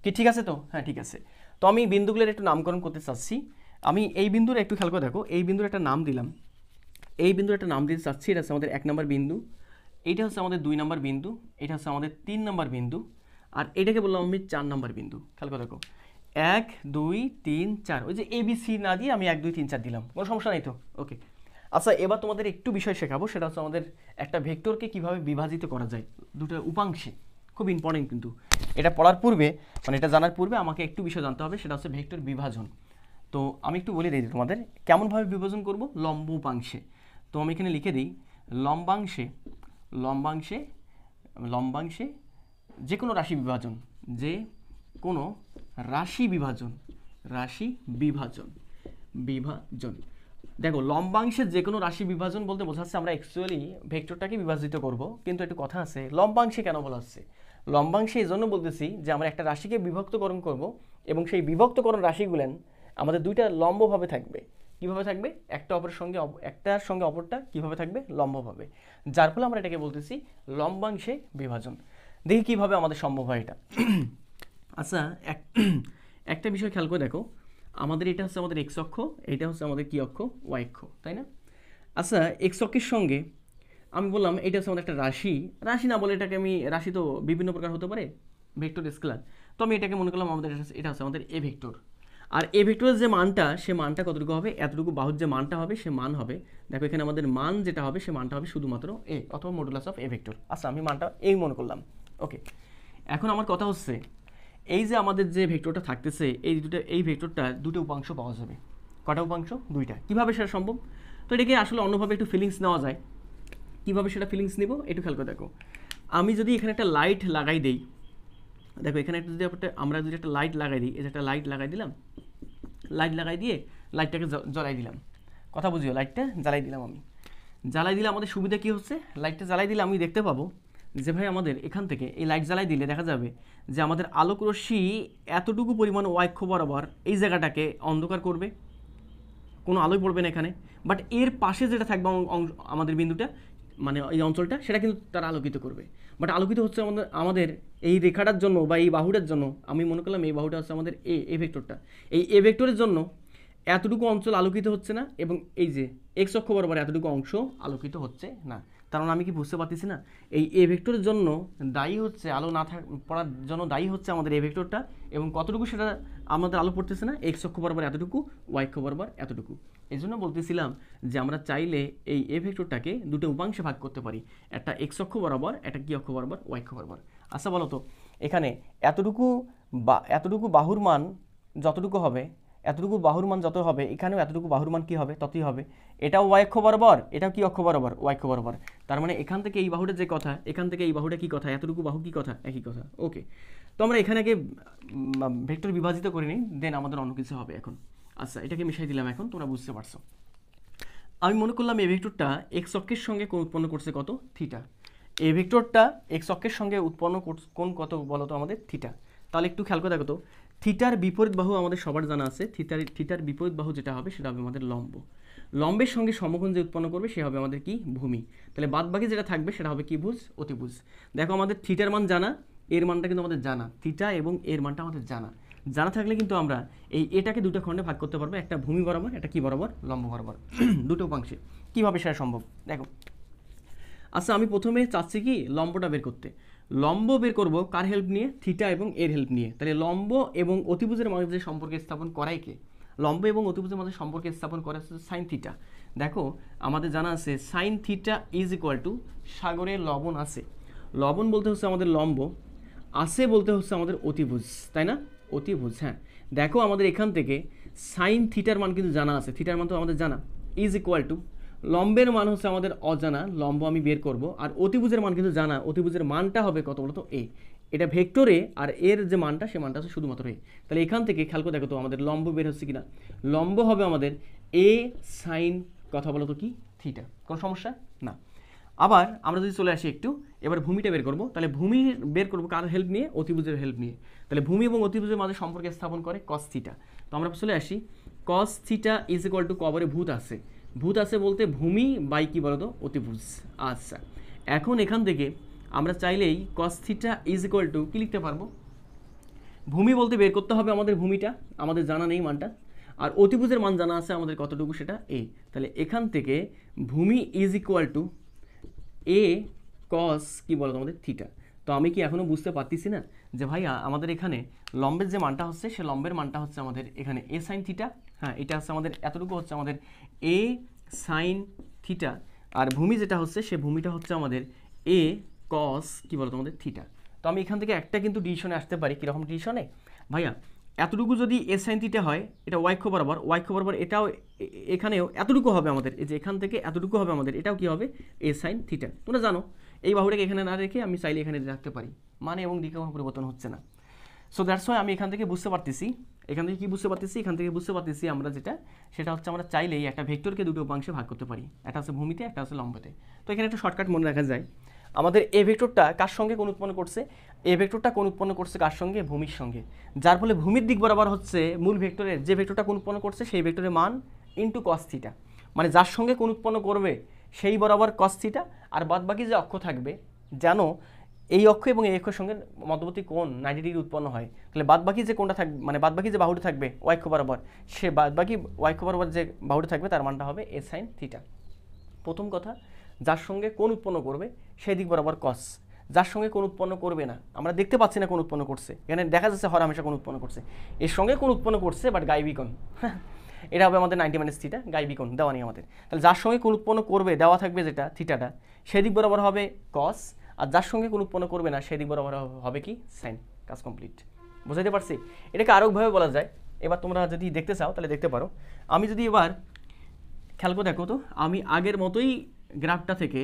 কি। ঠিক আছে তো? হ্যাঁ ঠিক আছে। তো আমি বিন্দুগুলোর একটু নামকরণ করতে চাচ্ছি। আমি এই বিন্দুর একটু খেয়াল করে দেখো, এই বিন্দুর একটা নাম দিলাম, এই বিন্দুর একটা নাম দিতে চাচ্ছি। এটা হচ্ছে আমাদের 1 নম্বর বিন্দু, এইটা হচ্ছে আমাদের 2 নম্বর বিন্দু, এটা হচ্ছে আমাদের 3 নম্বর বিন্দু, আর এটাকে বললাম আমি 4 নম্বর বিন্দু। খেয়াল করে দেখো, 1 2 3 4, ওই যে ABC না দিয়ে আমি 1 2 3 4 দিলাম, কোনো সমস্যা নেই তো? ওকে। আচ্ছা এবার তোমাদের একটু বিষয় শেখাবো, সেটা হচ্ছে আমাদের একটা ভেক্টরকে কিভাবে বিভাজিত করা যায় দুটো উপাংশে। খুব ইম্পর্টেন্ট কিন্তু এটা পড়ার পূর্বে, মানে এটা জানার পূর্বে আমাকে একটু বিষয় জানতে হবে, সেটা হচ্ছে ভেক্টর বিভাজন। তো আমি একটু বলে দিই তোমাদের কেমনভাবে বিভাজন করব, লম্ব উপাংশে। তো আমি এখানে লিখে দিই লম্বাংশে, লম্বাংশে, লম্বাংশে যে কোনো রাশি বিভাজন, যে কোনো রাশি বিভাজন, রাশি বিভাজন, বিভাজন। দেখো লম্বাংশের যে কোনো রাশি বিভাজন বলতে বোঝাচ্ছে আমরা অ্যাকচুয়ালি ভেক্টরটাকে বিভাজিত করব, কিন্তু একটু কথা আছে, লম্বাংশে কেন বলা হচ্ছে? লম্বাংশে এই জন্য বলতেছি যে আমরা একটা রাশিকে বিভক্তকরণ করব, এবং সেই বিভক্তকরণ রাশিগুলেন আমাদের দুইটা লম্বভাবে থাকবে। কিভাবে থাকবে? একটা অপরের সঙ্গে, একটার সঙ্গে অপরটা কিভাবে থাকবে? লম্বভাবে। যার ফলে আমরা এটাকে বলতেছি লম্বাংশে বিভাজন। দেখি কিভাবে আমাদের সম্ভব হয় এটা। আচ্ছা একটা বিষয় খেয়াল করে দেখো, আমাদের এটা হচ্ছে আমাদের এক্স অক্ষ, এটা হচ্ছে আমাদের কি অক্ষ? ওয়াই অক্ষ, তাই না? আচ্ছা এক্স অক্ষের সঙ্গে আমি বললাম এটা হচ্ছে আমাদের একটা রাশি, রাশি না বলে এটাকে আমি, রাশি তো বিভিন্ন প্রকার হতে পারে, ভেক্টর স্কেলার, তো আমি এটাকে মনে করলাম আমাদের এটা হচ্ছে আমাদের এ ভেক্টর। আর এ ভেক্টরের যে মানটা, সে মানটা কতটুকু হবে? এতটুকু বাহুর যে মানটা হবে সে মান হবে, দেখো এখানে আমাদের মান যেটা হবে সে মানটা হবে শুধুমাত্র এ, অথবা মডুলাস অফ এ ভেক্টর। আচ্ছা আমি মানটা এই মনে করলাম। ওকে, এখন আমার কথা হচ্ছে এই যে আমাদের যে ভেক্টরটা থাকতেছে, এই ভেক্টরটা দুটো উপাংশ পাওয়া যাবে। কটা উপাংশ? দুইটা। কিভাবে সেটা সম্ভব? তো এটাকে আসলে অন্যভাবে একটু ফিলিংস নেওয়া যায়। কিভাবে সেটা ফিলিংস নিব একটু খেয়াল করে দেখো, আমি যদি এখানে একটা লাইট লাগাই দিই, দেখো এখানে একটা যদি আমরা যদি একটা লাইট লাগাই দিই, এই যে একটা লাইট লাগাই দিলাম, লাইট লাগাই দিয়ে লাইটটাকে জ্বালাই দিলাম, কথা বুঝিও, লাইটটা জ্বালাই দিলাম আমি, জ্বালাই দিলে আমাদের সুবিধা কী হচ্ছে? লাইটটা জ্বালাই দিলে আমি দেখতে পাবো যে ভাই আমাদের এখান থেকে এই লাইট জ্বালাই দিলে দেখা যাবে যে আমাদের আলোক রশ্মি এতটুকু পরিমাণ ওয়াই অক্ষ বরাবর এই জায়গাটাকে অন্ধকার করবে, কোনো আলোই পড়বে না এখানে। বাট এর পাশে যেটা থাকবে আমাদের বিন্দুটা, মানে এই অঞ্চলটা, সেটা কিন্তু তারা আলোকিত করবে। বাট আলোকিত হচ্ছে আমাদের এই রেখাটার জন্য বা এই বাহুটার জন্য, আমি মনে করলাম এই বাহুটা হচ্ছে আমাদের এ ভেক্টরটা, এই এ ভেক্টরের জন্য এতটুকু অঞ্চল আলোকিত হচ্ছে না, এবং এই যে এক্স অক্ষ বরাবর এতটুকু অংশ আলোকিত হচ্ছে না। কারণ আমি কি বুঝতে পারতেছি না, এই এ ভেক্টরের জন্য দায়ী হচ্ছে, আলো না পড়ার জন্য দায়ী হচ্ছে আমাদের এ ভেক্টরটা, এবং কতটুকু সেটা আমাদের আলো পড়তেছে না, এক্স অক্ষ বরাবর এতটুকু, ওয়াই অক্ষ বরাবর এতটুকু। এই জন্য বলতেছিলাম যে আমরা চাইলে এই এ ভেক্টরটাকে দুটো উপাংশে ভাগ করতে পারি, একটা এক্স অক্ষ বরাবর, একটা কি অক্ষ বরাবর? ওয়াই অক্ষ বরাবর। আচ্ছা বলো তো, এখানে এতটুকু বাহুর মান যতটুকু হবে, এতটুকু বাহুর মান যত হবে, এখানেও এতটুকু বাহুর মান কী হবে? ততই হবে। এটাও ওয়াই অক্ষ বরাবর, এটাও কি অক্ষ বরাবর? ওয়াই অক্ষ বরাবর। তার মানে এখান থেকে এই বাহুটা যে কথা, এখান থেকে এই বাহুটা কি কথা? এতটুকু বাহু কি কথা? একই কথা। ওকে, তো আমরা এখানে ভেক্টর বিভাজিত করে নিই, দেন আমাদের অন্য কিছু হবে এখন। আচ্ছা এটাকে মিশাই দিলাম, এখন তোমরা বুঝতে পারছো। আমি মনে করলাম এই ভেক্টরটা এক্স অক্ষের সঙ্গে কোণ উৎপন্ন করছে কত? থিটা। এই ভেক্টরটা এক্স অক্ষের সঙ্গে উৎপন্ন কোণ কত বলো তো আমাদের? থিটা। তাহলে একটু খেয়াল করে দেখো তো, থিটার বিপরীত বাহু আমাদের সবার জানা আছে, থিটার বিপরীত বাহু যেটা হবে সেটা হবে আমাদের লম্ব। লম্বের সঙ্গে সমকোণ যে উৎপন্ন করবে সে হবে আমাদের কি? ভূমি। তাহলে বাদ বাকি যেটা থাকবে সেটা হবে কি ভুজ? অতিভুজ। দেখো আমাদের থিটার মান জানা, এর মানটা কিন্তু আমাদের জানা, থিটা এবং এর মানটা আমাদের জানা। জানা থাকলে কিন্তু আমরা এটাকে দুটো খণ্ডে ভাগ করতে পারবো, একটা ভূমি বরাবর, একটা কি বরাবর? লম্ব বরাবর, দুটো উপাংশে। কীভাবে সেটা সম্ভব দেখো। আচ্ছা আমি প্রথমে চাচ্ছি কি লম্বটা বের করতে। লম্ব বের করব কার হেল্প নিয়ে? থিটা এবং এর হেল্প নিয়ে। তাহলে লম্ব এবং অতিভুজের মাঝে সম্পর্ক স্থাপন করাই কে? লম্ব এবং অতিভুজের মধ্যে সম্পর্ক স্থাপন করা হচ্ছে সাইন থিটা। দেখো আমাদের জানা আছে sine theta is equal two সাগরের লবণ আছে, লবণ বলতে হচ্ছে আমাদের লম্ব, আছে বলতে হচ্ছে আমাদের অতিভুজ, তাই না? অতিভুজ, হ্যাঁ। দেখো আমাদের এখান থেকে সাইন থিটার মান কিন্তু জানা আছে, থিটার মান তো আমাদের জানা, ইজ ইকুয়াল টু লম্বের মান হচ্ছে আমাদের অজানা, লম্ব আমি বের করব, আর অতিভুজের মান কিন্তু জানা, অতিভুজের মানটা হবে কত বলতো এ, এটা ভেক্টরে, আর এর যে মানটা সে মানটা হচ্ছে শুধুমাত্র এ। তাহলে এখান থেকে খেয়াল করে দেখো তো আমাদের লম্ব বের হচ্ছে কিনা, লম্ব হবে আমাদের এ সাইন কথা বলো তো কি থিটা, কোনো সমস্যা না। আবার আমরা যদি চলে আসি একটু, এবার ভূমিটা বের করব, তাহলে ভূমি বের করব কার হেল্প নিয়ে? অতিভুজের হেল্প নিয়ে। তাহলে ভূমি এবং অতিভুজের মাঝে সম্পর্কে স্থাপন করে কস থিটা। তো আমরা চলে আসি cos theta is equal two কবরে ভূত আছে, ভূত আছে বলতে ভূমি বাই কি বলতো অতিভুজ। আচ্ছা, এখন এখান থেকে আমরা চাইলেই cos theta is equal two কি লিখতে পারবো? ভূমি বলতে বের করতে হবে আমাদের ভূমিটা, আমাদের জানা নেই মানটা, আর অতিভুজের মান জানা আছে আমাদের কতটুকু, সেটা এ। তাহলে এখান থেকে ভূমি ইজ ইকুয়াল টু এ কস কি বলতো আমাদের থিটা। তো আমি কি এখনও বুঝতে পারতেছি না যে ভাইয়া আমাদের এখানে লম্বের যে মানটা হচ্ছে সে লম্বের মানটা হচ্ছে আমাদের এখানে এ সাইন থিটা, হ্যাঁ এটা হচ্ছে আমাদের এতটুকু হচ্ছে আমাদের এ সাইন থিটা, আর ভূমি যেটা হচ্ছে সে ভূমিটা হচ্ছে আমাদের এ কস কি বলতো আমাদের থিটা। তো আমি এখান থেকে একটা কিন্তু ডিসিশনে আসতে পারি, কীরকম ডিসিশনে ভাইয়া? এতটুকু যদি এ সাইন থিটা হয়, এটা ওয়াই অক্ষ বরাবর, ওয়াই অক্ষ বরাবর এটাও এখানেও এতটুকু হবে আমাদের, এই যে এখান থেকে এতটুকু হবে আমাদের, এটাও কি হবে এ সাইন থিটা। তোমরা জানো এই বাহুটাকে এখানে না রেখে আমি চাইলে এখানে রাখতে পারি, মানে এবং দিকে কোনো পরিবর্তন হচ্ছে না। সো দ্যাটস ওয়াই আমি এখান থেকে বুঝতে পারতেছি, এখান থেকে কি বুঝতে পারতেছি? এখান থেকে বুঝতে পারতেছি আমরা যেটা, সেটা হচ্ছে আমরা চাইলেই একটা ভেক্টরকে দুটো উপাংশে ভাগ করতে পারি, একটা হচ্ছে ভূমিতে, একটা হচ্ছে লম্বতে। তো এখানে একটা শর্টকাট মনে রাখা যায়, আমাদের এ ভেক্টরটা কার সঙ্গে কোণ উৎপন্ন করছে? এ ভেক্টরটা কোণ উৎপন্ন করছে কার সঙ্গে? ভূমির সঙ্গে, যার ফলে ভূমির দিক বরাবর হচ্ছে মূল ভেক্টরের, যে ভেক্টরটা কোণ উৎপন্ন করছে সেই ভেক্টরের মান ইন্টু কস থিটা, মানে যার সঙ্গে কোণ উৎপন্ন করবে সেই বরাবর কস থিটা, আর বাদবাকি যে অক্ষ থাকবে, জানো এই অক্ষ এবং এই অক্ষের সঙ্গে মধ্যবর্তী কোণ 90 ডিগ্রি উৎপন্ন হয়, তাহলে বাদবাকি যে কোণটা থাকবে, মানে বাদবাকি যে বাহুটা থাকবে ওয়াই অক্ষ বরাবর, সে বাদবাকি ওয়াই অক্ষ বরাবর যে বাহুটা থাকবে তার মানটা হবে এ সাইন থিটা। প্রথম কথা, যার সঙ্গে কোণ উৎপন্ন করবে সেই দিক বরাবর কস, যার সঙ্গে কোণ উৎপন্ন করবে না, আমরা দেখতে পাচ্ছি না কোণ উৎপন্ন করছে, এখানে দেখা যাচ্ছে হর হামেশা কোণ উৎপন্ন করছে, এর সঙ্গে কোণ উৎপন্ন করছে বাট গাইবী কোণ, এটা হবে আমাদের 90 মাইনাস থিটা, গাইবী কোণ দেওয়া নেই আমাদের। তাহলে যার সঙ্গে কোণ উৎপন্ন করবে দেওয়া থাকবে যেটা থিটাটা, সেদিক বরাবর হবে কস, আর যার সঙ্গে কোণ উৎপন্ন করবে না সেদিক বরাবর হবে কি সাইন। কাজ কমপ্লিট, বুঝাইতে পারছি? এটাকে আরেকভাবে বলা যায়, এবার তোমরা যদি দেখতে চাও তাহলে দেখতে পারো। আমি যদি এবার খেয়াল করে দেখো তো, আমি আগের মতোই গ্রাফটা থেকে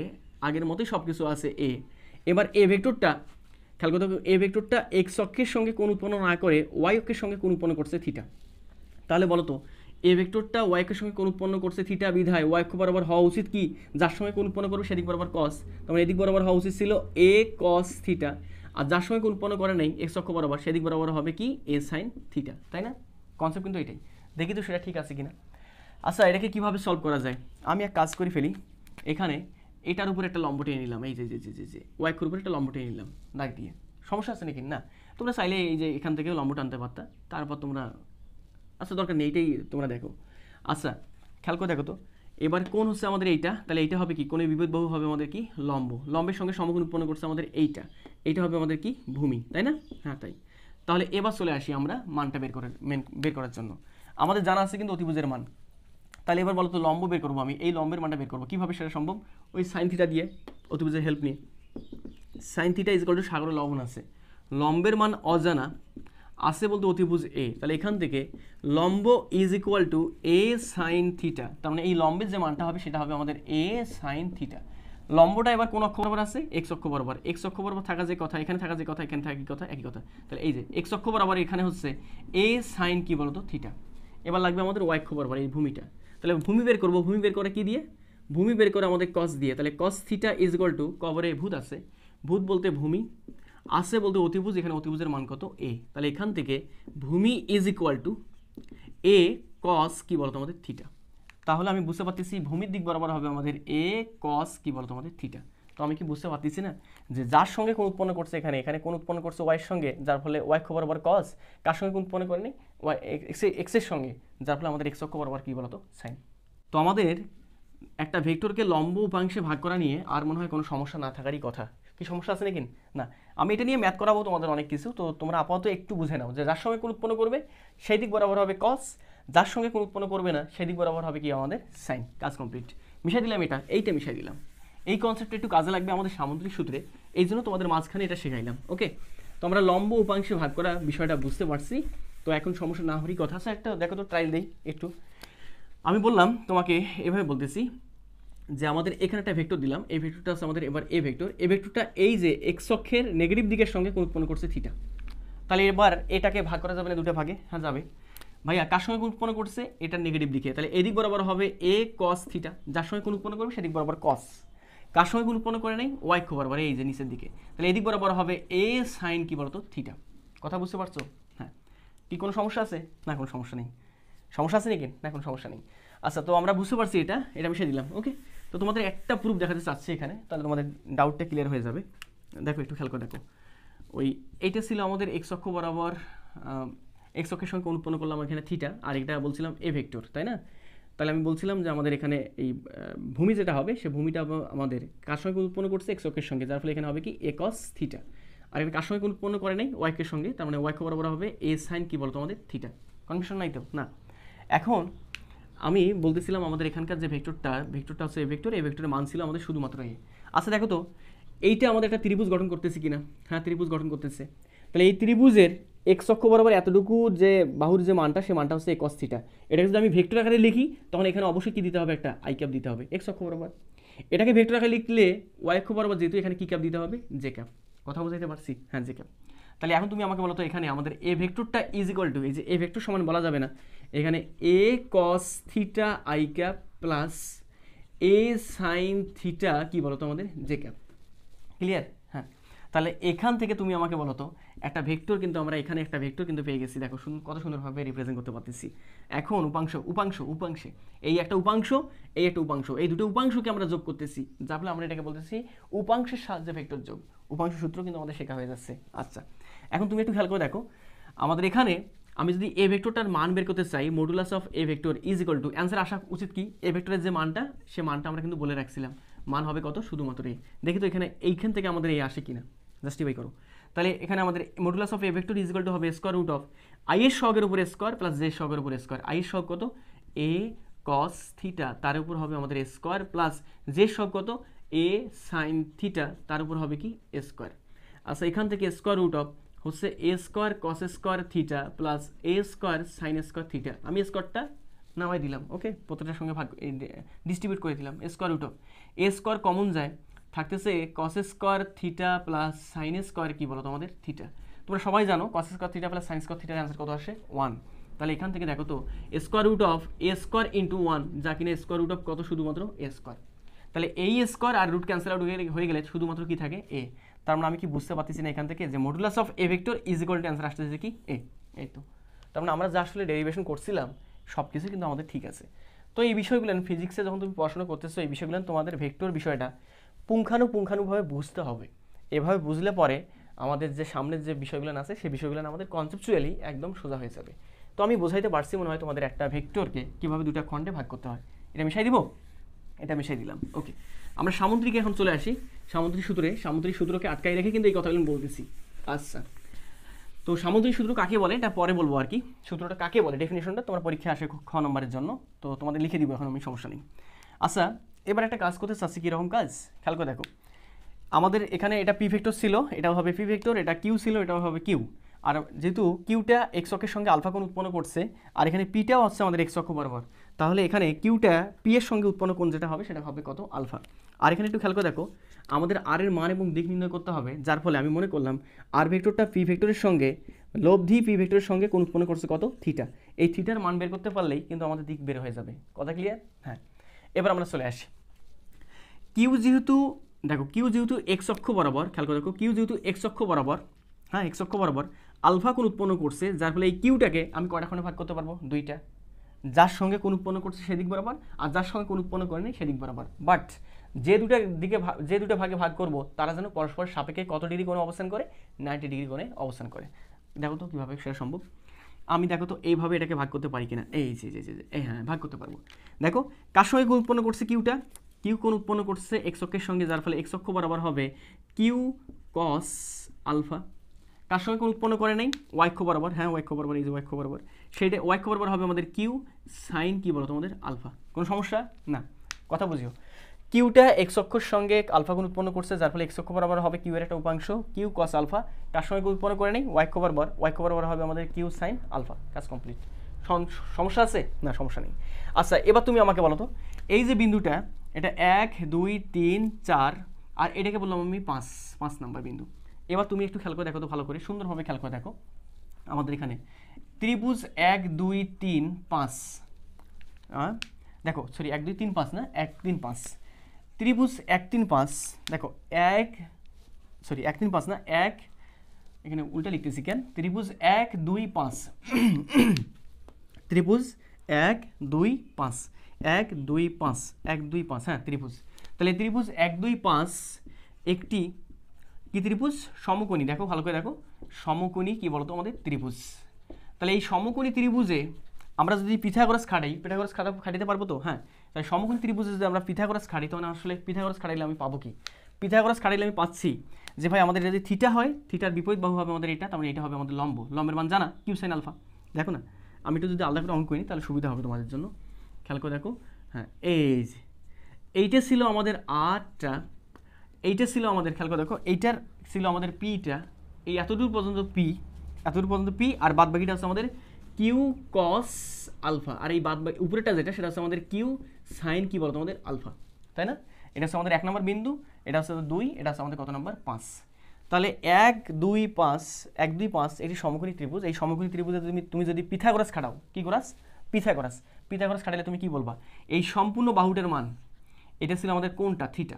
আগের মতোই সব কিছু আছে এ, এবার এ ভেক্টরটা খেয়াল করে দেখো, এ ভেক্টরটা এক্স অক্ষের সঙ্গে কোণ উৎপন্ন না করে ওয়াই অক্ষের সঙ্গে কোণ উৎপন্ন করছে থিটা। তাহলে বলো তো এ ভেক্টরটা ওয়াই অক্ষের সঙ্গে কোণ উৎপন্ন করছে থিটা বিধায় ওয়াই অক্ষ বরাবর হওয়া উচিত কি? যার সঙ্গে কোণ উৎপন্ন করবে সেদিক বরাবর কস, তখন এদিক বরাবর হওয়া উচিত ছিল এ কস থিটা, আর যার সঙ্গে কোণ উৎপন্ন করে নেই এক্স অক্ষ বরাবর সেদিক বরাবর হবে কি এ সাইন থিটা, তাই না? কনসেপ্ট কিন্তু এটাই, দেখি তো সেটা ঠিক আছে কিনা। আচ্ছা, এটাকে কীভাবে সলভ করা যায়? আমি এক কাজ করে ফেলি, এখানে এটার উপরে একটা লম্ব টেনে নিলাম, এই যে যে যে যে ওয়াই অক্ষের উপরে একটা লম্ব টেনে নিলাম দাগ দিয়ে, সমস্যা আছে নাকি? না, তোমরা চাইলে এই যে এখান থেকে লম্ব টানতে পারতা, তারপর তোমরা, আচ্ছা দরকার নেই, এইটাই তোমরা দেখো। আচ্ছা খেয়াল করে দেখো তো, এবার কোণ হচ্ছে আমাদের এইটা, তাহলে এইটা হবে কি? কোণের বিপরীত বাহু হবে আমাদের কি? লম্ব, লম্বের সঙ্গে সমকোণ উৎপন্ন করছে আমাদের এইটা, এইটা হবে আমাদের কি? ভূমি, তাই না? হ্যাঁ তাই। তাহলে এবার চলে আসি আমরা মানটা বের করার জন্য। আমাদের জানা আছে কিন্তু অতিভুজের মান, তাহলে এবার বলো তো লম্ব বের করবো, আমি এই লম্বের মানটা বের করবো কীভাবে? সেটা সম্ভব ওই সাইন থিটা দিয়ে, অতিভুজের হেল্প নিয়ে। Sine theta is equal two সাগরের লবণ আছে, লম্বের মান অজানা, আছে বলতে অতিভুজ এ, তাহলে এখান থেকে লম্ব is equal to A sine theta, তার মানে এই লম্বের যে মানটা হবে সেটা হবে আমাদের এ সাইন থিটা। লম্বটা এবার কোন অক্ষ বরাবর আছে? এক্স অক্ষ বরাবর, এক্স অক্ষ বরাবর থাকা যে কথা, এখানে থাকা যে কথা, এখানে থাকা কি কথা? একই কথা। তাহলে এই যে এক্স অক্ষ বরাবর এখানে হচ্ছে এ সাইন কি বলতো থিটা। এবার লাগবে আমাদের ওয়াই অক্ষ বরাবর এই ভূমিটা, তাহলে ভূমি বের করবো, ভূমি বের করে কি দিয়ে? ভূমি বের করে আমাদের কস দিয়ে, তাহলে cos theta is equal two কবরে ভূত আছে, ভূত বলতে ভূমি, আছে বলতে অতিভুজ, এখানে অতিভুজের মান কত? এ, তাহলে এখান থেকে ভূমি ইজ ইকুয়াল টু এ কস কি বলতো আমাদের থিটা। তাহলে আমি বুঝতে পারতেছি ভূমির দিক বরাবর হবে আমাদের এ কস কি বলতো আমাদের থিটা। তো আমি কি বুঝতে পারতেছি না যে যার সঙ্গে কোণ উৎপন্ন করছে এখানে, এখানে কোণ উৎপন্ন করছে ওয়াইয়ের সঙ্গে, যার ফলে ওয়াই অক্ষ বরাবর কস, কার সঙ্গে কোণ উৎপন্ন করেনি? ওয়াই এক্সের সঙ্গে, যার ফলে আমাদের এক্স অক্ষ বরাবর কি বলতো? সাইন। তো আমাদের একটা ভেক্টরকে লম্ব উপাংশে ভাগ করা নিয়ে আর মনে হয় কোনো সমস্যা না থাকারই কথা। কি সমস্যা আছে নাকি? না, আমি এটা নিয়ে ম্যাথ করাবো তোমাদের অনেক কিছু, তো তোমরা আপাতত একটু বুঝে নাও যে যার সঙ্গে কোণ উৎপন্ন করবে সেই দিক বরাবর হবে কস, যার সঙ্গে কোণ উৎপন্ন করবে না সেদিক বরাবর হবে কি আমাদের সাইন। কাজ কমপ্লিট। মিশাই দিলাম এইটা মিশাই দিলাম। এই কনসেপ্টটা একটু কাজে লাগবে আমাদের সামুদ্রিক সূত্রে, এই জন্য তোমাদের মাঝখানে এটা শেখাইলাম। ওকে, তো আমরা লম্ব উপাংশে ভাগ করা বিষয়টা বুঝতে পারছি। তো এখন সমস্যা না হওয়ারই কথা। একটা দেখো তো ট্রায়াল দেই একটু। আমি বললাম তোমাকে এভাবে বলতেছি যে আমাদের এখানে একটা ভেক্টর দিলাম, এই ভেক্টরটা আছে আমাদের এবার এ ভেক্টর। এই ভেক্টরটা এই যে এক্স অক্ষের নেগেটিভ দিকের সঙ্গে কোণ উৎপন্ন করছে থিটা। তাহলে এবার এটাকে ভাগ করা যাবে না দুটো ভাগে? হ্যাঁ যাবে। ভাইয়া কার সঙ্গে কোণ উৎপন্ন করছে? এটা নেগেটিভ দিকে, তাহলে এদিক বরাবর হবে এ কস থিটা। যার সঙ্গে কোণ উৎপন্ন করবে সেদিক বরাবর কস। কার সঙ্গে কোণ উৎপন্ন করে নেই? ওয়াই অক্ষ বরাবর, এই যে নিচের দিকে। তাহলে এদিক বরাবর হবে এ সাইন কি বলতো থিটা। কথা বুঝতে পারছো? হ্যাঁ। কি কোনো সমস্যা আছে? না কোনো সমস্যা নেই। সমস্যা আছে নাকি? না কোনো সমস্যা নেই। আচ্ছা, তো আমরা বুঝতে পারছি এটা মিশিয়ে দিলাম। ওকে, তো তোমাদের একটা প্রুফ দেখাতে চাচ্ছি এখানে, তাহলে তোমাদের ডাউটটা ক্লিয়ার হয়ে যাবে। দেখো একটু খেয়াল করে দেখো। ওই এইটা ছিল আমাদের এক্স অক্ষ বরাবর, এক্স অক্ষের সঙ্গে কোণ উৎপন্ন করলাম এখানে থিটা, আর এটা বলছিলাম এ ভেক্টর, তাই না? তাহলে আমি বলছিলাম যে আমাদের এখানে এই ভূমি যেটা হবে সে ভূমিটা আমাদের কার সঙ্গে কোণ উৎপন্ন করছে? এক্স অক্ষের সঙ্গে, যার ফলে এখানে হবে কি এ কস থিটা। আর এখানে কার সঙ্গে কোণ উৎপন্ন করে নেই? ওয়াই অক্ষের সঙ্গে, তার মানে ওয়াই অক্ষ বরাবর হবে এ সাইন কি বলতো আমাদের থিটা। কনফিউশন নাই তো? না। এখন আমি বলতেছিলাম আমাদের এখানকার যে ভেক্টরটা হচ্ছে এ ভেক্টর, এই ভেক্টরের মান ছিল আমাদের শুধুমাত্র এ। আচ্ছা দেখো তো এইটা আমাদের একটা ত্রিভুজ গঠন করতেছে কিনা? হ্যাঁ, ত্রিভুজ গঠন করতেছে। তাহলে এই ত্রিভুজের এক্স অক্ষ বরাবর এতটুকু যে বাহুর যে মানটা, সে মানটা হচ্ছে কস থিটা। এটা যদি আমি ভেক্টর আকারে লিখি তখন এখানে অবশ্যই কি দিতে হবে? একটা আই ক্যাপ দিতে হবে এক্স অক্ষ বরাবর। এটাকে ভেক্টর আকারে লিখলে ওয়াই অক্ষ বরাবর যেহেতু এখানে কি ক্যাপ দিতে হবে? J cap. কথা বুঝাইতে পারছি? হ্যাঁ, জে ক্যাপ। তাহলে এখন তুমি আমাকে বলো তো এখানে আমাদের এ ভেক্টরটা ইজ ইকুয়াল টু, এই যে এ ভেক্টর সমান বলা যাবে না, এখানে A cos theta I cap plus A sine theta কি বলো তো আমাদের জে ক্যাপ। ক্লিয়ার? হ্যাঁ। তাহলে এখান থেকে তুমি আমাকে বলো তো একটা ভেক্টর কিন্তু আমরা এখানে একটা ভেক্টর কিন্তু পেয়ে গেছি। দেখো কত সুন্দরভাবে রিপ্রেজেন্ট করতে পারতেছি। এখন উপাংশে এই একটা উপাংশ, এই একটা উপাংশ, এই দুটো উপাংশকে আমরা যোগ করতেছি, যার ফলে আমরা এটাকে বলতেছি উপাংশের সাহায্যে ভেক্টর যোগ। উপাংশ সূত্র কিন্তু আমাদের শেখা হয়ে যাচ্ছে। আচ্ছা, এখন তুমি একটু খেয়াল করে দেখো আমাদের এখানে আমি যদি এ ভেক্টরটার মান বের করতে চাই, modulus of A vector is equal two, answer আসা উচিত কি? এ ভেক্টরের যে মানটা, সে মানটা আমরা কিন্তু বলে রাখছিলাম, মান হবে কত? শুধুমাত্র এ। দেখি তো এখানে এইখান থেকে আমাদের এই আসে কিনা, জাস্টিফাই করো। তাহলে এখানে আমাদের modulus of A vector is equal to হবে স্কোয়ার রুট অফ আই এর সহগের উপরে স্কোয়ার প্লাস জে সহগের উপরে স্কোয়ার। আই এর সহগ কত? এ কস থিটা, তার উপর হবে আমাদের স্কোয়ার প্লাস জে সহগ কত? এ সাইন থিটা, তার উপর হবে কি স্কোয়ার। আচ্ছা, এখান থেকে স্কোয়ার রুট অফ হচ্ছে A square cos square theta plus A square sine square theta. আমি স্কোয়ারটা নামাই দিলাম। ওকে, প্রত্যেকটার সঙ্গে ভাগ ডিস্ট্রিবিউট করে দিলাম। Square root of A square common যায়, থাকতেছে cos square theta plus sine square কি বলো তোমাদের থিটা। তোমরা সবাই জানো cos square theta plus sine square থিটার অ্যান্সার কত আসে? 1। তাহলে এখান থেকে দেখো তো square root of A square into 1, যা কিনা স্কোয়ার রুট অফ কত? শুধুমাত্র এ স্কোয়ার। তাহলে এই স্কোয়ার আর রুট ক্যান্সেল আউট হয়ে গেলে শুধুমাত্র কি থাকে? এ। তার মানে আমি কি বুঝতে পারতেছি না এখান থেকে যে modulus of A vector is equal two answer আসতেছে কি এ। এই তো, তার মানে আমরা যা আসলে ডেরিভেশন করছিলাম সব কিছু কিন্তু আমাদের ঠিক আছে। তো এই বিষয়গুলো ফিজিক্সে যখন তুমি পড়াশোনা করতেছো, এই বিষয়গুলো তোমাদের ভেক্টর বিষয়টা পুঙ্খানুপুঙ্খানুভাবে বুঝতে হবে। এভাবে বুঝলে পরে আমাদের যে সামনের যে বিষয়গুলো আছে সেই বিষয়গুলো আমাদের কনসেপচুয়ালি একদম সোজা হয়ে যাবে। তো আমি বোঝাইতে পারছি মনে হয় তোমাদের একটা ভেক্টরকে কীভাবে দুটা খণ্ডে ভাগ করতে হয়। এটা মিশাই দিব? এটা মিশাই দিলাম। ওকে, আমরা সামুদ্রিকে এখন চলে আসি। সামুদ্রিক সূত্রকে আটকাই রেখে কিন্তু এই কথাগুলো বলতেছি। আচ্ছা, তো সামুদ্রিক সূত্র কাকে বলে এটা পরে বলবো আর কি। সূত্রটা কাকে বলে ডেফিনেশনটা তোমার পরীক্ষায় আসে খ নম্বরের জন্য, তো তোমাদের লিখে দিব এখন, আমি সমস্যা নেই। আচ্ছা, এবার একটা কাজ করতে চাচ্ছি। কীরকম কাজ? খেয়াল করে দেখো, আমাদের এখানে এটা পি ভেক্টর ছিল, এটাও হবে পি ভেক্টর, এটা কিউ ছিল, এটাও হবে কিউ। আর যেহেতু কিউটা এক্স অক্ষের সঙ্গে আলফা কোণ উৎপন্ন করছে, আর এখানে পিটাও হচ্ছে আমাদের এক্স অক্ষ বরাবর, তাহলে এখানে কিউটা পি এর সঙ্গে উৎপন্ন কোণ যেটা হবে সেটা হবে কত? আলফা। আর এখানে একটু খেয়াল করে দেখো, আমাদের আর এর মান এবং দিক নির্ণয় করতে হবে, যার ফলে আমি মনে করলাম আর ভেক্টরটা পি ভেক্টরের সঙ্গে লব্ধি পি ভেক্টরের সঙ্গে কোণ উৎপন্ন করছে কত? থিটা। এই থিটার মান বের করতে পারলেই কিন্তু আমাদের দিক বের হয়ে যাবে। কথা ক্লিয়ার? হ্যাঁ। এবার আমরা চলে আসি, কিউ যেহেতু এক্স অক্ষ বরাবর, খেয়াল করে দেখো, কিউ যেহেতু এক্স অক্ষ বরাবর, হ্যাঁ এক্স অক্ষ বরাবর আলফা কোণ উৎপন্ন করছে, যার ফলে এই কিউটাকে আমি কয়টা খণ্ডে ভাগ করতে পারবো? 2টা। যার সঙ্গে কোণ উৎপন্ন করছে সেদিক বরাবর, আর যার সঙ্গে কোণ উৎপন্ন করেনি সেদিক বরাবর। বাট যে দুটো ভাগে ভাগ করব তারা যেন পরস্পর সাপেক্ষে কত ডিগ্রি কোণে অবস্থান করে? 90 ডিগ্রি কোণে অবস্থান করে। দেখো তো কীভাবে সেটা সম্ভব। আমি দেখো তো এইভাবে এটাকে ভাগ করতে পারি কিনা। এই হ্যাঁ, ভাগ করতে পারবো। দেখো কার সঙ্গে কোণ উৎপন্ন করছে? কিউ কোণ উৎপন্ন করছে এক্স অক্ষের সঙ্গে, যার ফলে এক্স অক্ষ বরাবর হবে কিউ কস আলফা। কার সঙ্গে কোন উৎপন্ন করে নাই, ওয়াই অক্ষ বরাবর, হ্যাঁ ওয়াই অক্ষ বরাবর, এই যে ওয়াই অক্ষ বরাবর, সেইটা ওয়াই অক্ষ বরাবর হবে আমাদের কিউ সাইন কি বলো তোমাদের আলফা। কোনো সমস্যা না, কথা বুঝিও। কিউটা এক্স অক্ষর সঙ্গে আলফা কোণ উৎপন্ন করছে, যার ফলে এক্স অক্ষ বরাবর হবে কিউ এর একটা উপাংশ কিউ কস আলফা, কার সঙ্গে কোণ উৎপন্ন করে নেই, ওয়াই অক্ষ বরাবর, ওয়াই অক্ষ বরাবর হবে আমাদের কিউ সাইন আলফা। কাজ কমপ্লিট। সমস্যা আছে না? সমস্যা নেই। আচ্ছা এবার তুমি আমাকে বলো তো, এই যে বিন্দুটা এটা 1 2 3 4 আর এটাকে বললাম আমি 5 নাম্বার বিন্দু। এবার তুমি একটু খেয়াল করে দেখো তো, ভালো করে সুন্দরভাবে খেয়াল করে দেখো আমাদের এখানে ত্রিভুজ 1 2 3 5, দেখো সরি 1 2 3 5 না, 1 3 5, ত্রিভুজ 1 3 5, দেখো 1 সরি 1 3 5 না, 1 এখানে উল্টা লিখতেছি কেন, ত্রিভুজ 1 2 5 ত্রিভুজ 1 2 5 1 2 5 1 2 5, হ্যাঁ ত্রিভুজ। তাহলে ত্রিভুজ 1 2 5 একটি কি ত্রিভুজ, সমকোণী। দেখো ভালো করে দেখো, সমকোণী কি বলতো আমাদের ত্রিভুজ। তাহলে এই সমকোণী ত্রিভুজে আমরা যদি পিথাগোরাস খাটাই, পিথাগোরাস খাটাতে পারবো তো, হ্যাঁ। তাই সমকোণী ত্রিভুজে যদি আমরা পিথাগোরাস খাটাই, তখন আসলে পিথাগোরাস খাটাইলে আমি পাবো কি, পিথাগোরাস খাটাইলে আমি পাচ্ছি যে ভাই আমাদের যদি থিটা হয়, থিটার বিপরীত বাহু হবে আমাদের এটা, তার মানে এটা হবে আমাদের লম্ব, লম্বের মান জানা কিউ সাইন আলফা। দেখো না, আমি একটু যদি আলাদা করে অঙ্ক করি তাহলে সুবিধা হবে তোমাদের জন্য, খেয়াল করে দেখো। হ্যাঁ এই যে এইটা ছিল আমাদের আরটা, এইটা ছিল আমাদের, খেয়াল করে দেখো এইটার ছিল আমাদের পিটা, এই এতদূর পর্যন্ত পি, এতদূর পর্যন্ত পি, আর বাদ বাকিটা হচ্ছে আমাদের কিউ কস আলফা, আর এই বাদ বাকি উপরেটা যেটা সেটা হচ্ছে আমাদের কিউ সাইন কি বলতো আমাদের আলফা, তাই না? এটা হচ্ছে আমাদের 1 নম্বর বিন্দু, এটা হচ্ছে 2, এটা হচ্ছে আমাদের কত নম্বর 5। তাহলে 1 2 5 1 2 5 এটি সমকোণী ত্রিভুজ। এই সমকোণী ত্রিভুজে তুমি যদি পিথাগোরাস খাটাও, কি করাস, পিথাগোরাস খাটালে তুমি কি বলবা, এই সম্পূর্ণ বাহুটার মান, এটা ছিল আমাদের কোনটা, থিটা।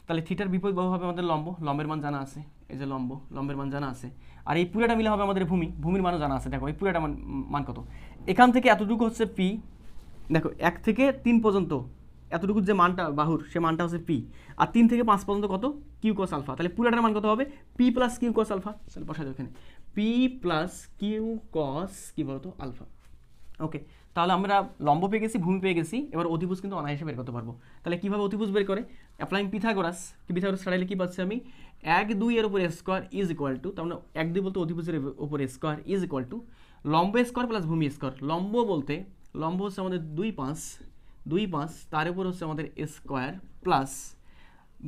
তাহলে থিটার বিপরীত বাহু হবে আমাদের লম্ব, লম্বের মান জানা আছে, এই যে লম্ব, লম্বের মান জানা আছে, আর এই পুরাটা মিলে হবে আমাদের ভূমি, ভূমির মানও জানা আছে। দেখো এই পুরাটা মান কত, এখান থেকে এতটুকু হচ্ছে পি, দেখো 1 থেকে 3 পর্যন্ত এতটুকু যে মানটা বাহুর, সে মানটা হচ্ছে পি, আর 3 থেকে 5 পর্যন্ত কত, কিউ কস আলফা। তাহলে পুরাটার মান কত হবে, P plus Q cos alpha. তাহলে বসাই দাও এখানে পি প্লাস কিউ কস কি বলতো আলফা। ওকে, তাহলে আমরা লম্ব পেয়ে গেছি, ভূমি পেয়ে গেছি, এবার অতিভুজ কিন্তু অনায়াসে বের করতে পারবো। তাহলে কীভাবে অতিভুজ বের করে, অ্যাপ্লাইং পিথাগোরাস, পিথাগোরাস ছাড়াইলে কী পাচ্ছি আমি, 1 2 এর উপর স্কোয়ার ইজ ইকুয়াল টু, তার মানে 1 2 বলতে অতিভুজের উপর স্কোয়ার ইজ ইকুয়াল টু লম্ব স্কোয়ার প্লাস ভূমি স্কোয়ার। লম্ব বলতে লম্ব হচ্ছে আমাদের 2 5, তার উপর হচ্ছে আমাদের স্কোয়ার প্লাস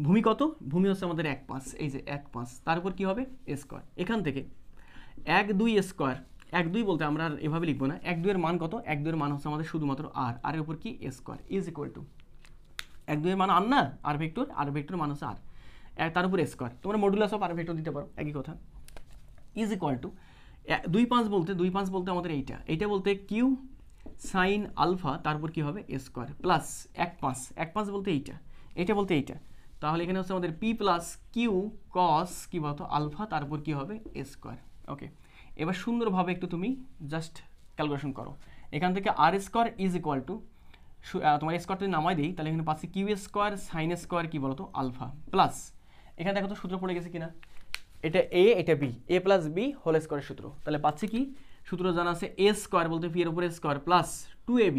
ভূমি কত, ভূমি হচ্ছে আমাদের 1 5, এই যে 1 5, তার উপর কী হবে স্কোয়ার। এখান থেকে 1 2 স্কোয়ার, 1 2 বলতে আমরা আর এভাবে লিখবো না, 1 2 এর মান কত, 1 2 এর মান হচ্ছে আমাদের শুধুমাত্র আর, আর এর উপর কি স্কোয়ার ইজ ইকুয়াল টু 1 2 এর মান আর না, আর ভেক্টর মান হচ্ছে আর, তার উপর স্কোয়ার, তোমরা মডুলাস অফ আর ভেক্টর দিতে পারো, একই কথা, ইজ ইকুয়াল টু 2 5 বলতে আমাদের এইটা বলতে কিউ সাইন আলফা, তারপর কি হবে স্কোয়ার প্লাস 1 5 বলতে এইটা বলতে এইটা, তাহলে এখানে হচ্ছে আমাদের পি প্লাস কিউ কস কি বলতো আলফা, তারপর কি হবে স্কোয়ার। ওকে, এবার সুন্দরভাবে একটু তুমি জাস্ট ক্যালকুলেশন করো। এখান থেকে আর স্কোয়ার ইজ ইকুয়াল টু, তোমার স্কোয়ার যদি নামাই দিই, তাহলে এখানে পাচ্ছি কিউ স্কোয়ার সাইন স্কোয়ার কি বলতো আলফা প্লাস, এখানে দেখো তো সূত্র পড়ে গেছে কিনা, এটা এ এটা বি, এ প্লাস বি হোল স্কোয়ারের সূত্র। তাহলে পাচ্ছি কি, সূত্র জানা আছে এ স্কোয়ার বলতে পি এর উপরে স্কোয়ার প্লাস 2ab,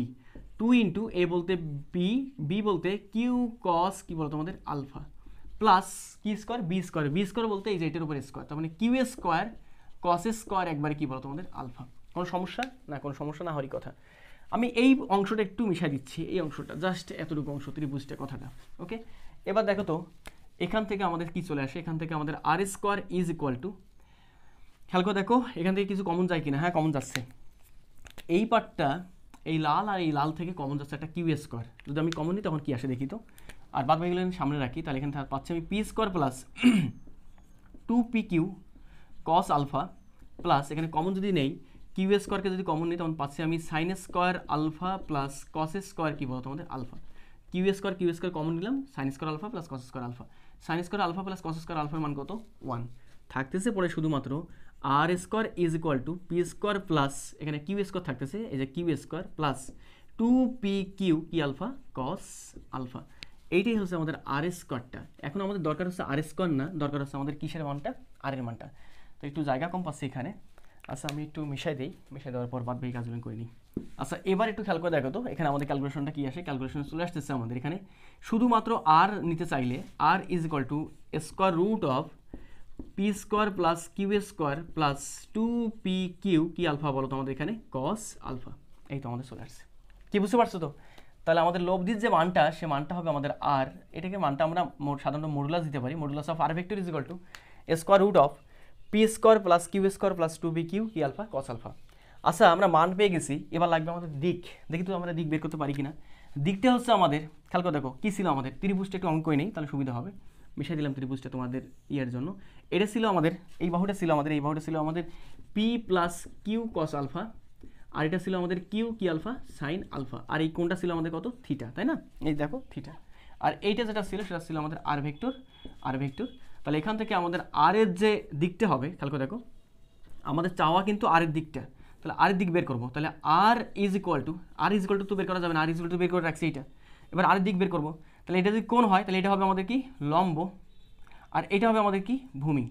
2 ইন্টু এ বলতে বি, বি বলতে কিউ কস কি বলতো আমাদের আলফা প্লাস কি স্কোয়ার, বি স্কোয়ার বলতে এই যে এটার উপরে স্কোয়ার, তার মানে কিউ স্কোয়ার কস স্কোয়ার একবারে কি বলতো আমাদের আলফা। কোনো সমস্যা না, কোনো সমস্যা না হওয়ারই কথা। আমি এই অংশটা একটু মিশাই দিচ্ছি, এই অংশটা জাস্ট এতটুকু অংশ, ত্রিভুজটা কথাটা। ওকে, এবার দেখো তো এখান থেকে আমাদের কি চলে আসে, এখান থেকে আমাদের আর স্কোয়ার ইজ ইকুয়াল টু, খেয়াল করে দেখো এখান থেকে কিছু কমন যায় কিনা, হ্যাঁ কমন যাচ্ছে, এই পার্টটা এই লাল আর এই লাল থেকে কমন যাচ্ছে একটা কিউ স্কোয়ার, যদি আমি কমন নিই তখন কি আসে দেখি তো, আর বাদ বাকিগুলো সামনে রাখি, তাহলে এখানে পাচ্ছি আমি P square plus 2pq cos alpha plus, এখানে কমন যদি নেই কিউ স্কোয়ারকে যদি কমন নিই তখন পাচ্ছি আমি sine square alpha plus cos square কি বলতো আমাদের আলফা। কিউ স্কোয়ার কমন নিলাম, sine square alpha plus cos square alpha, sine square alpha plus cos square আলফার মান কত 1, থাকতেছে পরে শুধুমাত্র R square is equal to P square plus, এখানে কিউ স্কোয়ার থাকতেছে, এই যে কিউ স্কোয়ার প্লাস 2pq কি আলফা কস আলফা। এইটাই হচ্ছে আমাদের আর স্কোয়ারটা। এখন আমাদের দরকার হচ্ছে আর স্কোয়ার না, দরকার হচ্ছে আমাদের কিসের মানটা, আর এর মানটা। তো একটু জায়গা কম পাচ্ছি এখানে, আচ্ছা আমি একটু মিশাই দেওয়ার পর বাদ বাকি কাজগুলো করে নিই। আচ্ছা এবার একটু খেয়াল করে দেখো তো এখানে আমাদের ক্যালকুলেশনটা কি আসে, ক্যালকুলেশন চলে আসতেছে আমাদের এখানে শুধুমাত্র আর নিতে চাইলে R is equal to square root of P square plus Q square plus 2p Q কি আলফা বলো তো আমাদের এখানে কস আলফা। এই তো আমাদের চলে আসছে, কি বুঝতে পারছো তো? তাহলে আমাদের লব্ধির যে মানটা সে মানটা হবে আমাদের আর, এটাকে মানটা আমরা সাধারণত মডুলাস দিতে পারি, modulus of R vector is equal to square root of P square plus Q square plus 2p Q কি আলফা কস আলফা। আচ্ছা আমরা মান পেয়ে গেছি, এবার লাগবে আমাদের দিক। দেখি তো আমরা দিক বের করতে পারি কিনা। দিকটা হচ্ছে আমাদের, খেয়াল করে দেখো কী ছিল আমাদের, ত্রিভুজটা একটু অঙ্কই নেই তাহলে সুবিধা হবে, মিশাই দিলাম ত্রিভুজটা তোমাদের ইয়ের জন্য। এটা ছিল আমাদের, এই বাহুটা ছিল আমাদের, এই বাহুটা ছিল আমাদের P plus Q cos alpha, আর এটা ছিল আমাদের কিউ কি আলফা সাইন আলফা, আর এই কোনটা ছিল আমাদের কত থিটা, তাই না? এই দেখো থিটা। আর এইটা যেটা ছিল সেটা ছিল আমাদের আর ভেক্টর, আর ভেক্টর। তাহলে এখান থেকে আমাদের আর এর যে দিকটা হবে, খেয়াল করে দেখো আমাদের চাওয়া কিন্তু আর এর দিকটা, তাহলে আর এর দিক বের করবো। তাহলে R is equal to, R is equal to তো বের করা যাবে না, আর ইজ ইকুয়াল টু বের করে রাখছি এইটা। এবার আর এর দিক বের করবো, তাহলে এটা যদি কোণ হয় তাহলে এটা হবে আমাদের কি লম্ব, আর এটা হবে আমাদের কি ভূমি।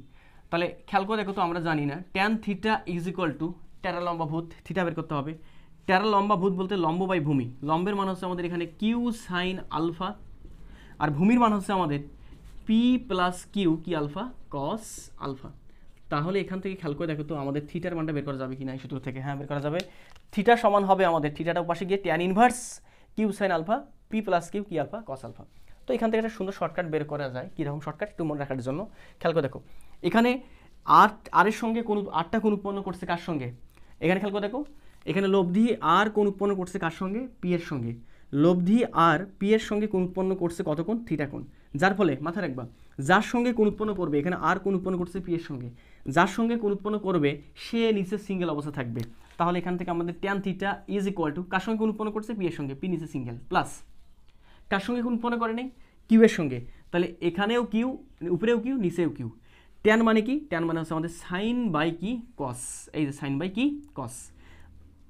তাহলে খেয়াল করে দেখো তো আমরা জানি না tan theta is equal two টেরা লম্বা ভূত, থিটা বের করতে হবে। টেরা লম্বা ভূত বলতে লম্ব বাই ভূমি, লম্বের মান হচ্ছে আমাদের এখানে কিউ সাইন আলফা, আর ভূমির মান হচ্ছে আমাদের পি প্লাস কিউ কি আলফা কস আলফা। তাহলে এখান থেকে খেয়াল করে দেখো তো আমাদের থিটার মানটা বের করা যাবে কি না এই সূত্র থেকে। হ্যাঁ বের করা যাবে। থিটা সমান হবে আমাদের, থিটাটা পাশে গিয়ে tan inverse Q sine alpha P plus Q কি আলফা কস আলফা। তো এখান থেকে একটা সুন্দর শর্টকাট বের করা যায়। কীরকম শর্টকাট একটু মনে রাখার জন্য খেয়াল করে দেখো, এখানে আর এর সঙ্গে কোন আরটা কোন উৎপন্ন করছে কার সঙ্গে, এখানে খেয়াল করে দেখো এখানে লব্ধি আর কোন উৎপন্ন করছে কার সঙ্গে, পি এর সঙ্গে। লব্ধি আর পি এর সঙ্গে কোন উৎপন্ন করছে কত কোণ, থিটা কোণ। যার ফলে মাথায় রাখবা যার সঙ্গে কোন উৎপন্ন করবে, এখানে আর কোন উৎপন্ন করছে পি এর সঙ্গে, যার সঙ্গে কোন উৎপন্ন করবে সে নিচে সিঙ্গেল অবস্থা থাকবে। তাহলে এখান থেকে আমাদের tan theta is equal to কার সঙ্গে কোন উৎপন্ন করছে, পি এর সঙ্গে, পি নিচে সিঙ্গেল, প্লাস কার সঙ্গে কোন উৎপন্ন করে নেই, কিউ এর সঙ্গে। তাহলে এখানেও কিউ, উপরেও কিউ, নিচেও কিউ। ট্যান মানে কি, ট্যান মানে হচ্ছে আমাদের সাইন বাই কি কস, এই যে সাইন বাই কি কস।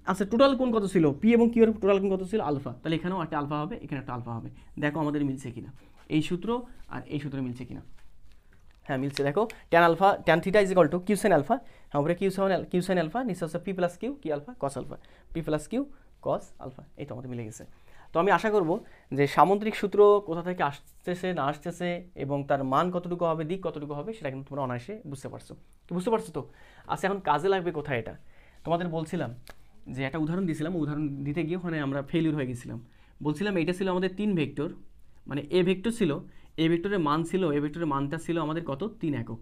আচ্ছা টোটাল কোণ কত ছিল, পি এবং কিউ এর টোটাল কোণ কত ছিল, আলফা। তাহলে এখানেও একটা আলফা হবে, এখানে একটা আলফা হবে। দেখো আমাদের মিলছে কিনা এই সূত্র আর এই সূত্র মিলছে কিনা। হ্যাঁ মিলছে, দেখো tan alpha tan theta is equal to Q sine alpha, হ্যাঁ উপরে কিউ সাইন আলফা, নিচে হচ্ছে পি প্লাস কিউ কি alpha cos alpha, P plus Q cos alpha. এই তো আমাদের মিলে গেছে। তো আমি আশা করব যে সামুদ্রিক সূত্র কোথা থেকে আসতেছে না আসতেছে এবং তার মান কতটুকু হবে, দিক কতটুকু হবে সেটা কিন্তু তোমরা অনায়াসে বুঝতে পারছো। তো বুঝতে পারছো তো? আচ্ছা এখন কাজে লাগবে কোথায় এটা, তোমাদের বলছিলাম যে একটা উদাহরণ দিয়েছিলাম, উদাহরণ দিতে গিয়ে ওখানে আমরা ফেলিউর হয়ে গেছিলাম। বলছিলাম এটা ছিল আমাদের 3 ভেক্টর, মানে এ ভেক্টর ছিল, এ ভেক্টরের মান ছিল, এ ভেক্টরের মানটা ছিল আমাদের কত 3 একক।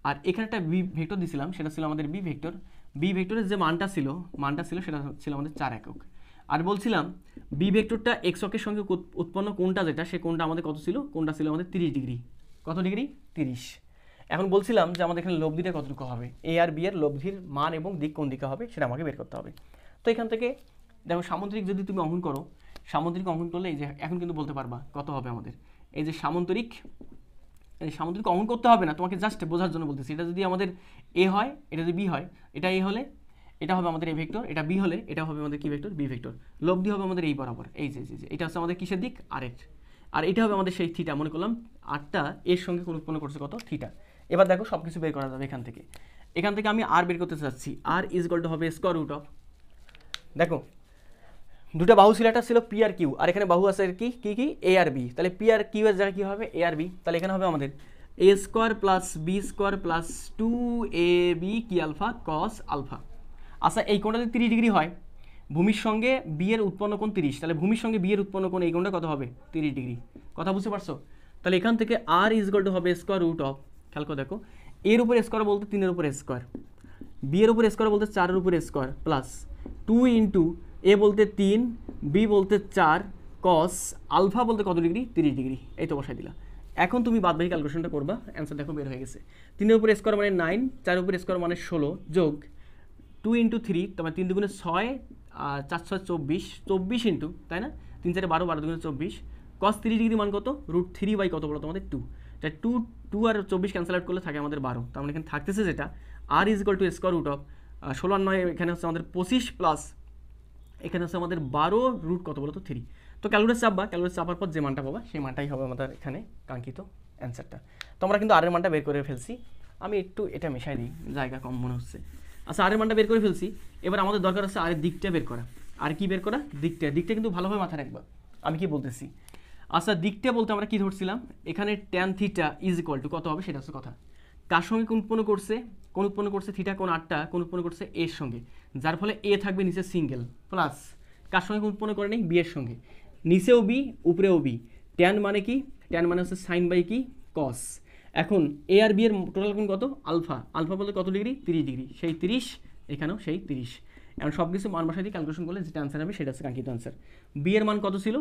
আর এখানে একটা বি ভেক্টর দিয়েছিলাম, সেটা ছিল আমাদের বি ভেক্টর, বি ভেক্টরের যে মানটা ছিল সেটা ছিল আমাদের 4 একক। আর বলছিলাম বি ভেক্টরটা এক্স অক্ষের সঙ্গে উৎপন্ন কোণটা যেটা, সে কোণটা আমাদের কত ছিল, কোণটা ছিল আমাদের 30 ডিগ্রি। কত ডিগ্রি, 30। এখন বলছিলাম যে আমাদের এখানে লব্ধিটা কতটুকু হবে, এ আর বি এর লব্ধির মান এবং দিক কোন দিকে হবে সেটা আমাকে বের করতে হবে। তো এখান থেকে দেখো সামুদ্রিক যদি তুমি অঙ্কন করো, সামুদ্রিক অঙ্কন করলে এই যে এখন কিন্তু বলতে পারবা কত হবে আমাদের। এই যে সামুদ্রিক অঙ্কন করতে হবে না, তোমাকে জাস্ট বোঝার জন্য বলতেছি। এটা যদি আমাদের এ হয়, এটা যদি বি হয়, এটা এ হলে এটা হবে আমাদের এ ভেক্টর, এটা বি হলে এটা হবে আমাদের কি ভেক্টর, বি ভেক্টর। লব্ধি হবে আমাদের এই বরাবর, এই যে এটা হচ্ছে আমাদের কিসের দিক, আরের। আর এটা হবে আমাদের সেই থিটা, মনে করলাম আরটা এর সঙ্গে কোণ উৎপন্ন করছে কত, থিটা। এবার দেখো সব কিছু বের করা যাবে এখান থেকে আমি আর বের করতে চাচ্ছি। আর ইজ ইকুয়াল টু হবে স্কয়ার রুট অফ, দেখো দুটো বাহু ছিল, একটা ছিল পি আর কিউ, আর এখানে বাহু আছে কি কি কি এ আর বি। তাহলে পি আর কিউ এর জায়গায় কি হবে, এ আর বি। তাহলে এখানে হবে আমাদের A square plus B square plus 2ab কি আলফা কস আলফা। আচ্ছা এই কোণটা যদি 30 ডিগ্রি হয়, ভূমির সঙ্গে বি এর উৎপন্ন কোণ 30, তাহলে ভূমির সঙ্গে বি এর উৎপন্ন কোণ এই কোণটা কত হবে, 30 ডিগ্রি। কথা বুঝতে পারছো? তাহলে এখান থেকে আর ইজ ইকুয়াল টু হবে স্কোয়ার রুট অফ, খেয়াল করে দেখো এর উপর স্কোয়ার বলতে 3 এর উপর স্কোয়ার, বি এর উপর স্কোয়ার বলতে 4 এর উপর স্কোয়ার, প্লাস 2 ইন্টু এ বলতে 3, বি বলতে 4, কস আলফা বলতে কত ডিগ্রি, 30 ডিগ্রি। এই তো বসাই দিলা। এখন তুমি বাদবাকি ক্যালকুলেশনটা করবা, অ্যান্সার দেখো বের হয়ে গেছে। 3 এর উপর স্কোয়ার মানে 9, 4 এর উপর স্কোয়ার মানে 16, যোগ 2 ইন্টু 3, তারপরে 3 দুগুণে 6, 4 6 24, 24 ইন্টু, তাই না, 3 4 12, 12 দুগুণে 24, কস 30 ডিগ্রি মান কত, √3 বাই কত বলো তোমাদের 2। তাই 2 আর 24 ক্যান্সেল আউট করলে থাকে আমাদের 12। তার মানে এখানে থাকতেছে যেটা R is equal to square root of 16 আর 9, এখানে হচ্ছে আমাদের 25 প্লাস এখানে হচ্ছে আমাদের 12 রুট কত বলো তো 3। তো ক্যালকুলেটর চাপবা, ক্যালকুলেটর চাপার পর যে মানটা পাবা সেই মানটাই হবে আমাদের এখানে কাঙ্ক্ষিত অ্যান্সারটা। তো আমরা কিন্তু আর এর মানটা বের করে ফেলছি। আমি একটু এটা মেশাই দিই, জায়গা কম মনে হচ্ছে। আচ্ছা আর এর মানটা বের করে ফেলছি, এবার আমাদের দরকার হচ্ছে আর দিকটা বের করা। আর কি বের করা, দিকটা কিন্তু ভালোভাবে মাথায় রাখবা আমি কি বলতেছি। আচ্ছা দিকটা বলতে আমরা কি ধরছিলাম, এখানে tan theta is equal two কত হবে সেটা হচ্ছে কথা। কার সঙ্গে কোন উৎপন্ন করছে থিটা কোন 8টা কোন উৎপন্ন করছে এর সঙ্গে, যার ফলে এ থাকবে নিচে সিঙ্গেল, প্লাস কার সঙ্গে কোন উৎপন্ন করে নেই বি এর সঙ্গে, নিচেও বি উপরেও বি, ট্যান মানে কি, ট্যান মানে হচ্ছে সাইন বাই কি কস। এখন এ আর বি এর টোটাল কোণ কত আলফা, আলফা বলতে কত ডিগ্রি 30 ডিগ্রি, সেই 30 এখানেও সেই 30। এখন সব কিছু মান বসাই দিয়ে ক্যালকুলেশন করলে যেটা অ্যান্সার হবে সেটা হচ্ছে কাঙ্ক্ষিত অ্যান্সার। বি এর মান কত ছিল,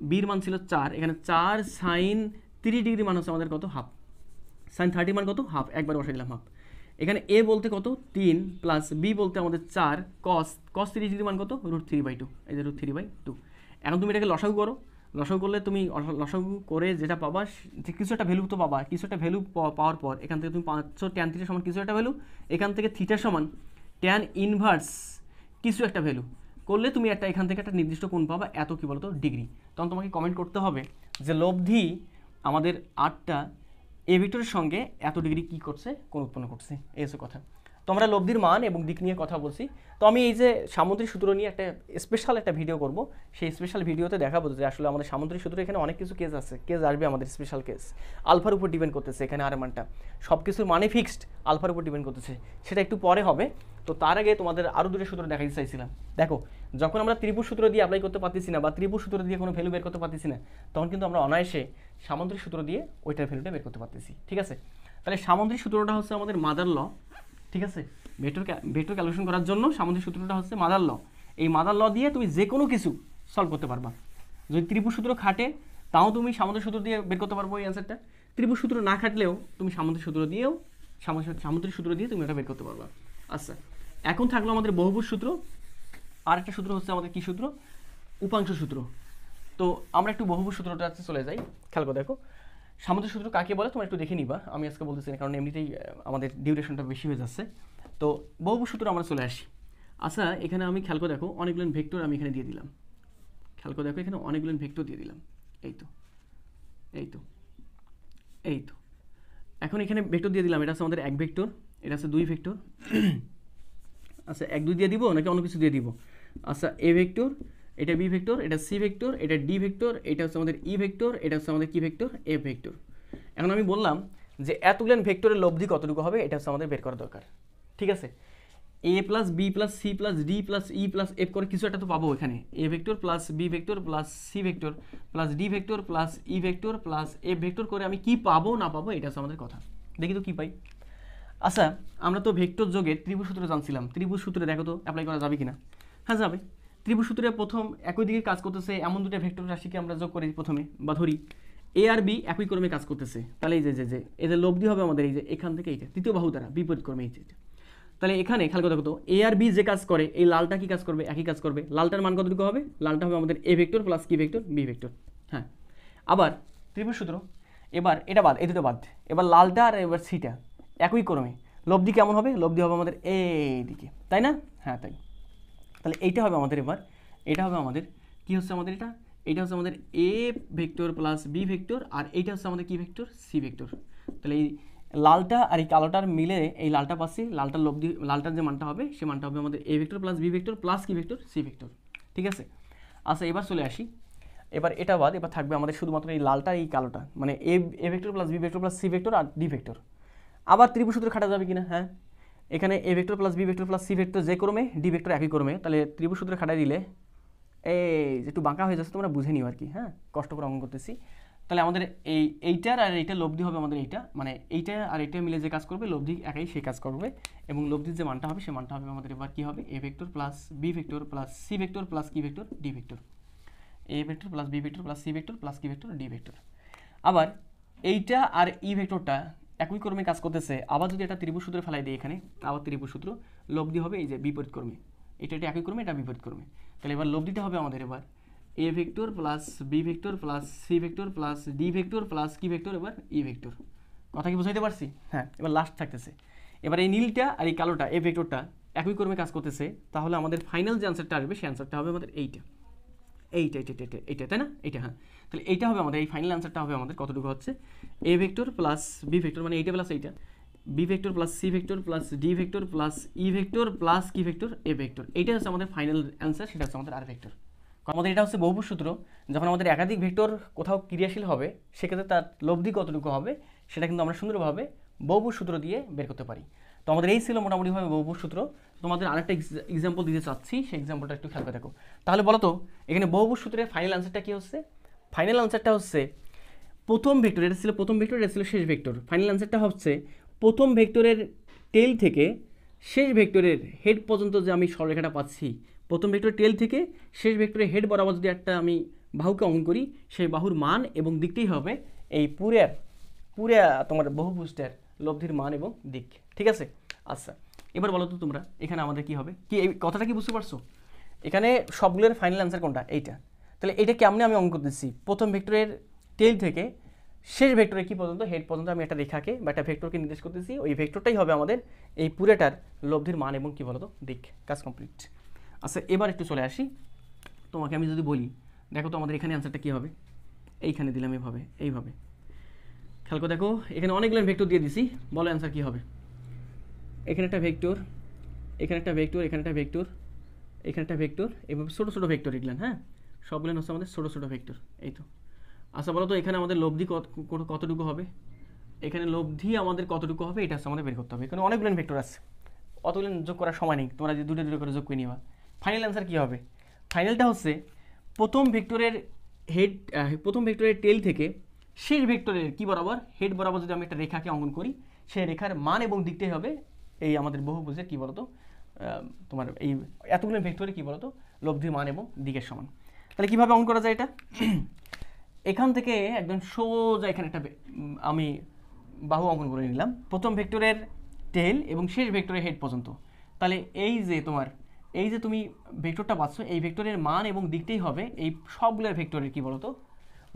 বির মান ছিল 4, এখানে 4 সাইন 30 ডিগ্রি মান হচ্ছে আমাদের কত হাফ, সাইন 30 মান কত হাফ, একবার বসাই দিলাম হাফ। এখানে এ বলতে কত 3 প্লাস বি বলতে আমাদের 4 কস 30 ডিগ্রি মান কত √3/2, এই যে √3/2। এখন তুমি এটাকে লসাগু করো, লসাগু করলে তুমি লসাগু করে যেটা পাবা যে কিছু একটা ভ্যালু তো পাবা, কিছু একটা ভ্যালু পাওয়ার পর এখান থেকে তুমি 500 ট্যান থিটা সমান কিছু একটা ভ্যালু, এখান থেকে থিটা সমান ট্যান ইনভার্স কিছু একটা ভ্যালু করলে তুমি একটা এখান থেকে একটা নির্দিষ্ট কোণ পাবা, এত কি বলতো ডিগ্রি। তখন তোমাকে কমেন্ট করতে হবে যে লব্ধি আমাদের 8টা এ ভেক্টরের সঙ্গে এত ডিগ্রি কি করছে কোণ উৎপন্ন করছে, এই হচ্ছে কথা। তো আমরা লব্ধির মান এবং দিক নিয়ে কথা বলছি। তো আমি এই যে সামুদ্রিক সূত্র নিয়ে একটা স্পেশাল একটা ভিডিও করব, সেই স্পেশাল ভিডিওতে দেখাবো যে আসলে আমাদের সামুদ্রিক সূত্র এখানে অনেক কিছু কেস আছে, কেস আসবে আমাদের স্পেশাল কেস, আলফার উপর ডিপেন্ড করতেছে এখানে আর মানটা, সব কিছুর মানে ফিক্সড আলফার উপর ডিপেন্ড করতেছে, সেটা একটু পরে হবে। তো তার আগে তোমাদের আরও দুটো সূত্র দেখাতে চাইছিলাম। দেখো যখন আমরা ত্রিভুজ সূত্র দিয়ে অ্যাপ্লাই করতে পারতেছি না বা ত্রিভুজ সূত্র দিয়ে কোনো ভ্যালু বের করতে পারতেছি না, তখন কিন্তু আমরা অনায়াসে সামুদ্রিক সূত্র দিয়ে ওইটার ভ্যালুটা বের করতে পারতেছি, ঠিক আছে। তাহলে সামুদ্রিক সূত্রটা হচ্ছে আমাদের মাদার ল, ঠিক আছে। ভেক্টর ক্যালকুলেশন করার জন্য সামুদ্রিক সূত্রটা হচ্ছে মাদার ল। এই মাদার ল দিয়ে তুমি যে কোনো কিছু সলভ করতে পারবা। যদি ত্রিভুজ সূত্র খাটে তাও তুমি সামুদ্রিক সূত্র দিয়ে বের করতে পারবো এই অ্যান্সারটা, ত্রিভুজ সূত্র না খাটলেও তুমি সামুদ্রিক সূত্র দিয়ে তুমি এটা বের করতে পারবা। আচ্ছা, এখন থাকলো আমাদের বহুভুজ সূত্র, আর একটা সূত্র হচ্ছে আমাদের কি সূত্র, উপাংশ সূত্র। তো আমরা একটু বহুভুজ সূত্রটা চলে যাই, খেয়াল করে দেখো সামুদ্রিক সূত্র কাকে বলে তোমরা একটু দেখে নিবা, আমি আজকে বলতেছি না কারণ এমনিতেই আমাদের ডিউরেশনটা বেশি হয়ে যাচ্ছে। তো বহুভুজ সূত্র আমরা চলে আসি। আচ্ছা, এখানে আমি খেয়াল করে দেখো অনেকগুলো ভেক্টর আমি এখানে দিয়ে দিলাম, খেয়াল করে দেখো এখানে অনেকগুলো ভেক্টর দিয়ে দিলাম, এই তো এই তো এই তো। এখন এখানে ভেক্টর দিয়ে দিলাম, এটা হচ্ছে আমাদের 1 ভেক্টর, এটা হচ্ছে 2 ভেক্টর। আচ্ছা 1 2 দিয়ে দিব নাকি অন্য কিছু দিয়ে দিব? আচ্ছা এ ভেক্টর, এটা বি ভেক্টর, এটা সি ভেক্টর, এটা ডি ভেক্টর, এটা হচ্ছে আমাদের ই ভেক্টর, এটা হচ্ছে আমাদের কি ভেক্টর এফ ভেক্টর। এখন আমি বললাম যে এতগুলো ভেক্টরের লব্ধি কতটুকু হবে এটা হচ্ছে আমাদের বের করা দরকার, ঠিক আছে। A plus B plus C plus D plus E plus F করে কিছু একটা তো পাবো এখানে, A vector plus B vector plus C vector plus D vector plus E vector plus F vector করে আমি কি পাবো না পাবো এটা হচ্ছে আমাদের কথা। দেখি তো কি পাই। আচ্ছা আমরা তো ভেক্টর যোগে ত্রিভুজ সূত্র জানছিলাম, ত্রিভুজ সূত্রে দেখো তো অ্যাপ্লাই করা যাবে কিনা? হ্যাঁ যাবে। ত্রিভুজ সূত্রে প্রথম একই দিকে কাজ করতেছে এমন দুটো ভেক্টর রাশিকে আমরা যোগ করি প্রথমে, বা ধরি এ আর বি একই ক্রমে কাজ করতেছে, তাহলে এই যে এই যে লব্ধি হবে আমাদের এই যে এখান থেকে এইটা তৃতীয় বাহু দ্বারা বিপরীত ক্রমে এই যে, তাহলে এখানে খেয়াল করে দেখো তো এ আর বি যে কাজ করে এই লালটা কি কাজ করবে, একই কাজ করবে। লালটার মান কতটুকু হবে? লালটা হবে আমাদের এ ভেক্টর প্লাস কি ভেক্টর বি ভেক্টর। হ্যাঁ আবার ত্রিভুজ সূত্র, এবার এটা বাদ, এই দুটো বাদ, এবার লালটা আর এবার সিটা একই ক্রমে, লব্ধি কেমন হবে? লব্ধি হবে আমাদের এই দিকে, তাই না? হ্যাঁ তাই। তাহলে এইটা হবে আমাদের, এবার এটা হবে আমাদের কি হচ্ছে আমাদের এটা হচ্ছে আমাদের A vector plus B vector, আর এইটা হচ্ছে আমাদের কি ভেক্টর সি ভেক্টর। তাহলে এই লালটা আর এই কালোটার মিলে এই লালটা পাচ্ছি, লালটার লব্ধি লালটার যে মানটা হবে সে মানটা হবে আমাদের A vector plus B vector plus কি ভেক্টর সি ভেক্টর, ঠিক আছে। আচ্ছা এবার চলে আসি, এবার এটা বাদ, এবার থাকবে আমাদের শুধুমাত্র এই লালটা এই কালোটা, মানে A vector plus B vector plus C vector আর ডি ভেক্টর। আবার ত্রিভুজ সূত্র খাটা যাবে কিনা? হ্যাঁ, এখানে A vector plus B vector plus C vector যে ক্রমে, ডি ভেক্টর একই ক্রমে, তাহলে ত্রিভুজ সূত্র খাটাই দিলে এই একটু বাঁকা হয়ে যাচ্ছে, তোমরা বুঝে নিও আর কি, হ্যাঁ কষ্ট করে অঙ্কন করতেছি। তাহলে আমাদের এইটার আর এইটা লব্ধি হবে আমাদের এইটা, মানে এইটা আর এইটা মিলে যে কাজ করবে লব্ধি একই সেই কাজ করবে, এবং লব্ধির যে মানটা হবে সে মানটা হবে আমাদের এবার কি হবে A vector plus B vector plus C vector plus কি vector D vector, A vector plus B vector plus C vector plus কি ভেক্টর ডি ভেক্টর। আবার এইটা আর ই ভেক্টরটা একই ক্রমে কাজ করতেছে, আবার যদি এটা ত্রিভুজ সূত্রে ফেলাই দিই এখানে, আবার ত্রিভুজ সূত্র লব্ধি হবে এই যে বিপরীত ক্রমে, এটা একই ক্রমে এটা বিপরীত ক্রমে। তাহলে এবার লব্ধিটা হবে আমাদের এবার A vector plus B vector plus C vector plus D vector plus কি ভেক্টর এবার ই ভেক্টর। কথা কি বুঝাইতে পারছি? হ্যাঁ এবার লাস্ট থাকতেছে, এবার এই নীলটা আর এই কালোটা এ ভেক্টরটা একই ক্রমে কাজ করতেছে, তাহলে আমাদের ফাইনাল যে অ্যান্সারটা আসবে সেই অ্যান্সারটা হবে আমাদের এইটা এইটা এইটা এইটা এইটা, তাই না? এইটা, হ্যাঁ। তাহলে এইটা হবে আমাদের এই ফাইনাল অ্যান্সারটা হবে আমাদের কতটুকু হচ্ছে A vector plus B vector, মানে এইটা প্লাস এইটা, B vector plus C vector plus D vector plus E vector plus কি ভেক্টর এ ভেক্টর। এইটা হচ্ছে আমাদের ফাইনাল অ্যান্সার, সেটা হচ্ছে আমাদের আর ভেক্টর। আমাদের এটা হচ্ছে বহুভুজ সূত্র, যখন আমাদের একাধিক ভেক্টর কোথাও ক্রিয়াশীল হবে সেক্ষেত্রে তার লব্ধি কতটুকু হবে সেটা কিন্তু আমরা সুন্দরভাবে বহুভুজ সূত্র দিয়ে বের করতে পারি। তো আমাদের এই ছিল মোটামুটিভাবে বহুভুজ সূত্র। তোমাদের আরেকটা এক্সাম্পল দিতে চাচ্ছি, সেই এক্সাম্পলটা একটু খেয়াল করে দেখো। তাহলে বলো তো এখানে বহুভুজ সূত্রের ফাইনাল আনসারটা কী হচ্ছে? ফাইনাল আনসারটা হচ্ছে প্রথম ভেক্টর, এটা ছিল প্রথম ভেক্টর, এটা ছিল শেষ ভেক্টর। ফাইনাল আনসারটা হচ্ছে প্রথম ভেক্টরের টেল থেকে শেষ ভেক্টরের হেড পর্যন্ত যে আমি সরলরেখাটা পাচ্ছি, প্রথম ভেক্টরের টেল থেকে শেষ ভেক্টরের হেড বরাবর যদি একটা আমি বাহুকে অঙ্কন করি, সেই বাহুর মান এবং দিকটাই হবে এই পুরা তোমার বহুভুজটার লব্ধির মান এবং দিক। ঠিক আছে? আচ্ছা, এবার বলো তো তোমরা এখানে আমাদের কি হবে, কি এই কথাটা কি বুঝতে পারছো? এখানে সবগুলোর ফাইনাল অ্যান্সার কোনটা? এইটা। তাহলে এটা কেমনে আমি অঙ্কন করতেছি? প্রথম ভেক্টরের টেল থেকে শেষ ভেক্টরে কি পর্যন্ত, হেড পর্যন্ত আমি একটা রেখাকে বা একটা ভেক্টরকে নির্দেশ করতেছি, ওই ভেক্টরটাই হবে আমাদের এই পুরোটার লব্ধির মান এবং কি বলতো দিক। কাজ কমপ্লিট। আচ্ছা, এবার একটু চলে আসি, তোমাকে আমি যদি বলি দেখো তো আমাদের এখানে অ্যান্সারটা কী হবে। এইখানে দিলাম এইভাবে খেয়াল করে দেখো, এখানে অনেকগুলো ভেক্টর দিয়ে দিছি, বলো অ্যান্সার কী হবে। এখানে একটা ভেক্টর, এখানে একটা ভেক্টর, এখানে একটা ভেক্টর, এখানে একটা ভেক্টর, এভাবে ছোটো ছোটো ভেক্টর এগুলেন। হ্যাঁ, সবগুলো হচ্ছে আমাদের ছোটো ছোটো ভেক্টর। এই তো। আচ্ছা বলো তো এখানে আমাদের লব্ধি কতটুকু হবে? এখানে লব্ধি আমাদের কতটুকু হবে, এটা হচ্ছে আমাদের বের করতে হবে। এখানে অনেকগুলো ভেক্টর আছে, অতগুলো যোগ করার সময় নেই, তোমরা যে দুটো দুটো করে যোগ করে নিবা। ফাইনাল অ্যান্সার কী হবে? ফাইনালটা হচ্ছে প্রথম ভেক্টরের হেড, প্রথম ভেক্টরের টেল থেকে শেষ ভেক্টরের কি বরাবর, হেড বরাবর যদি আমি একটা রেখাকে অঙ্কন করি, সেই রেখার মান এবং দিকটাই হবে এই আমাদের বহুভুজের কী বলতো তোমার এই এতগুলো ভেক্টরে কী বলতো লব্ধির মান এবং দিকের সমান। তাহলে কীভাবে অঙ্কন করা যায় এটা? এখান থেকে একদম সোজা এখানে একটা আমি বাহু অঙ্কন করে নিলাম প্রথম ভেক্টরের টেল এবং শেষ ভেক্টরের হেড পর্যন্ত। তাহলে এই যে তুমি ভেক্টরটা পাচ্ছ, এই ভেক্টরের মান এবং দিকটাই হবে এই সবগুলোর ভেক্টরের কি বলতো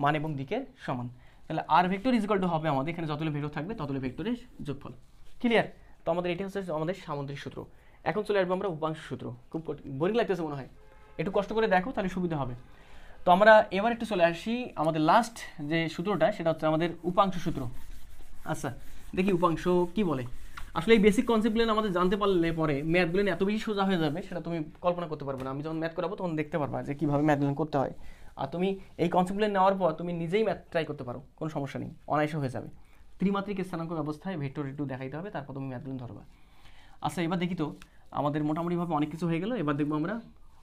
মান এবং দিকের সমান। তাহলে R vector is equal to হবে আমাদের এখানে যতগুলো ভেক্টর থাকবে ততগুলো ভেক্টরের যোগফল। ক্লিয়ার? তো আমাদের এটা হচ্ছে আমাদের সামুদ্রিক সূত্র। এখন চলে আসবো আমরা উপাংশ সূত্র। খুব বোরিং লাগতেছে মনে হয়, একটু কষ্ট করে দেখো তাহলে সুবিধা হবে। তো আমরা এবার একটু চলে আসি আমাদের লাস্ট যে সূত্রটা, সেটা হচ্ছে আমাদের উপাংশ সূত্র। আচ্ছা দেখি উপাংশ কি বলে। আসলে এই বেসিক কনসেপ্টগুলো আমাদের জানতে পারলে পরে ম্যাথগুলো এত বেশি সোজা হয়ে যাবে সেটা তুমি কল্পনা করতে পারবে না। আমি যখন ম্যাথ করাবো তখন দেখতে পারবা যে কীভাবে ম্যাথগুলো করতে হয়। আর তুমি এই কনসেপ্টগুলো নেওয়ার পর তুমি নিজেই ম্যাথ ট্রাই করতে পারো, কোনো সমস্যা নেই, অনায়াসে হয়ে যাবে। ত্রিমাত্রিক স্থানাঙ্ক ব্যবস্থায় ভেক্টর একটু দেখাইতে হবে, তারপর তুমি ম্যাথগুলো ধরবা। আচ্ছা এবার দেখি তো আমাদের মোটামুটিভাবে অনেক কিছু হয়ে গেল। এবার দেখবো আমরা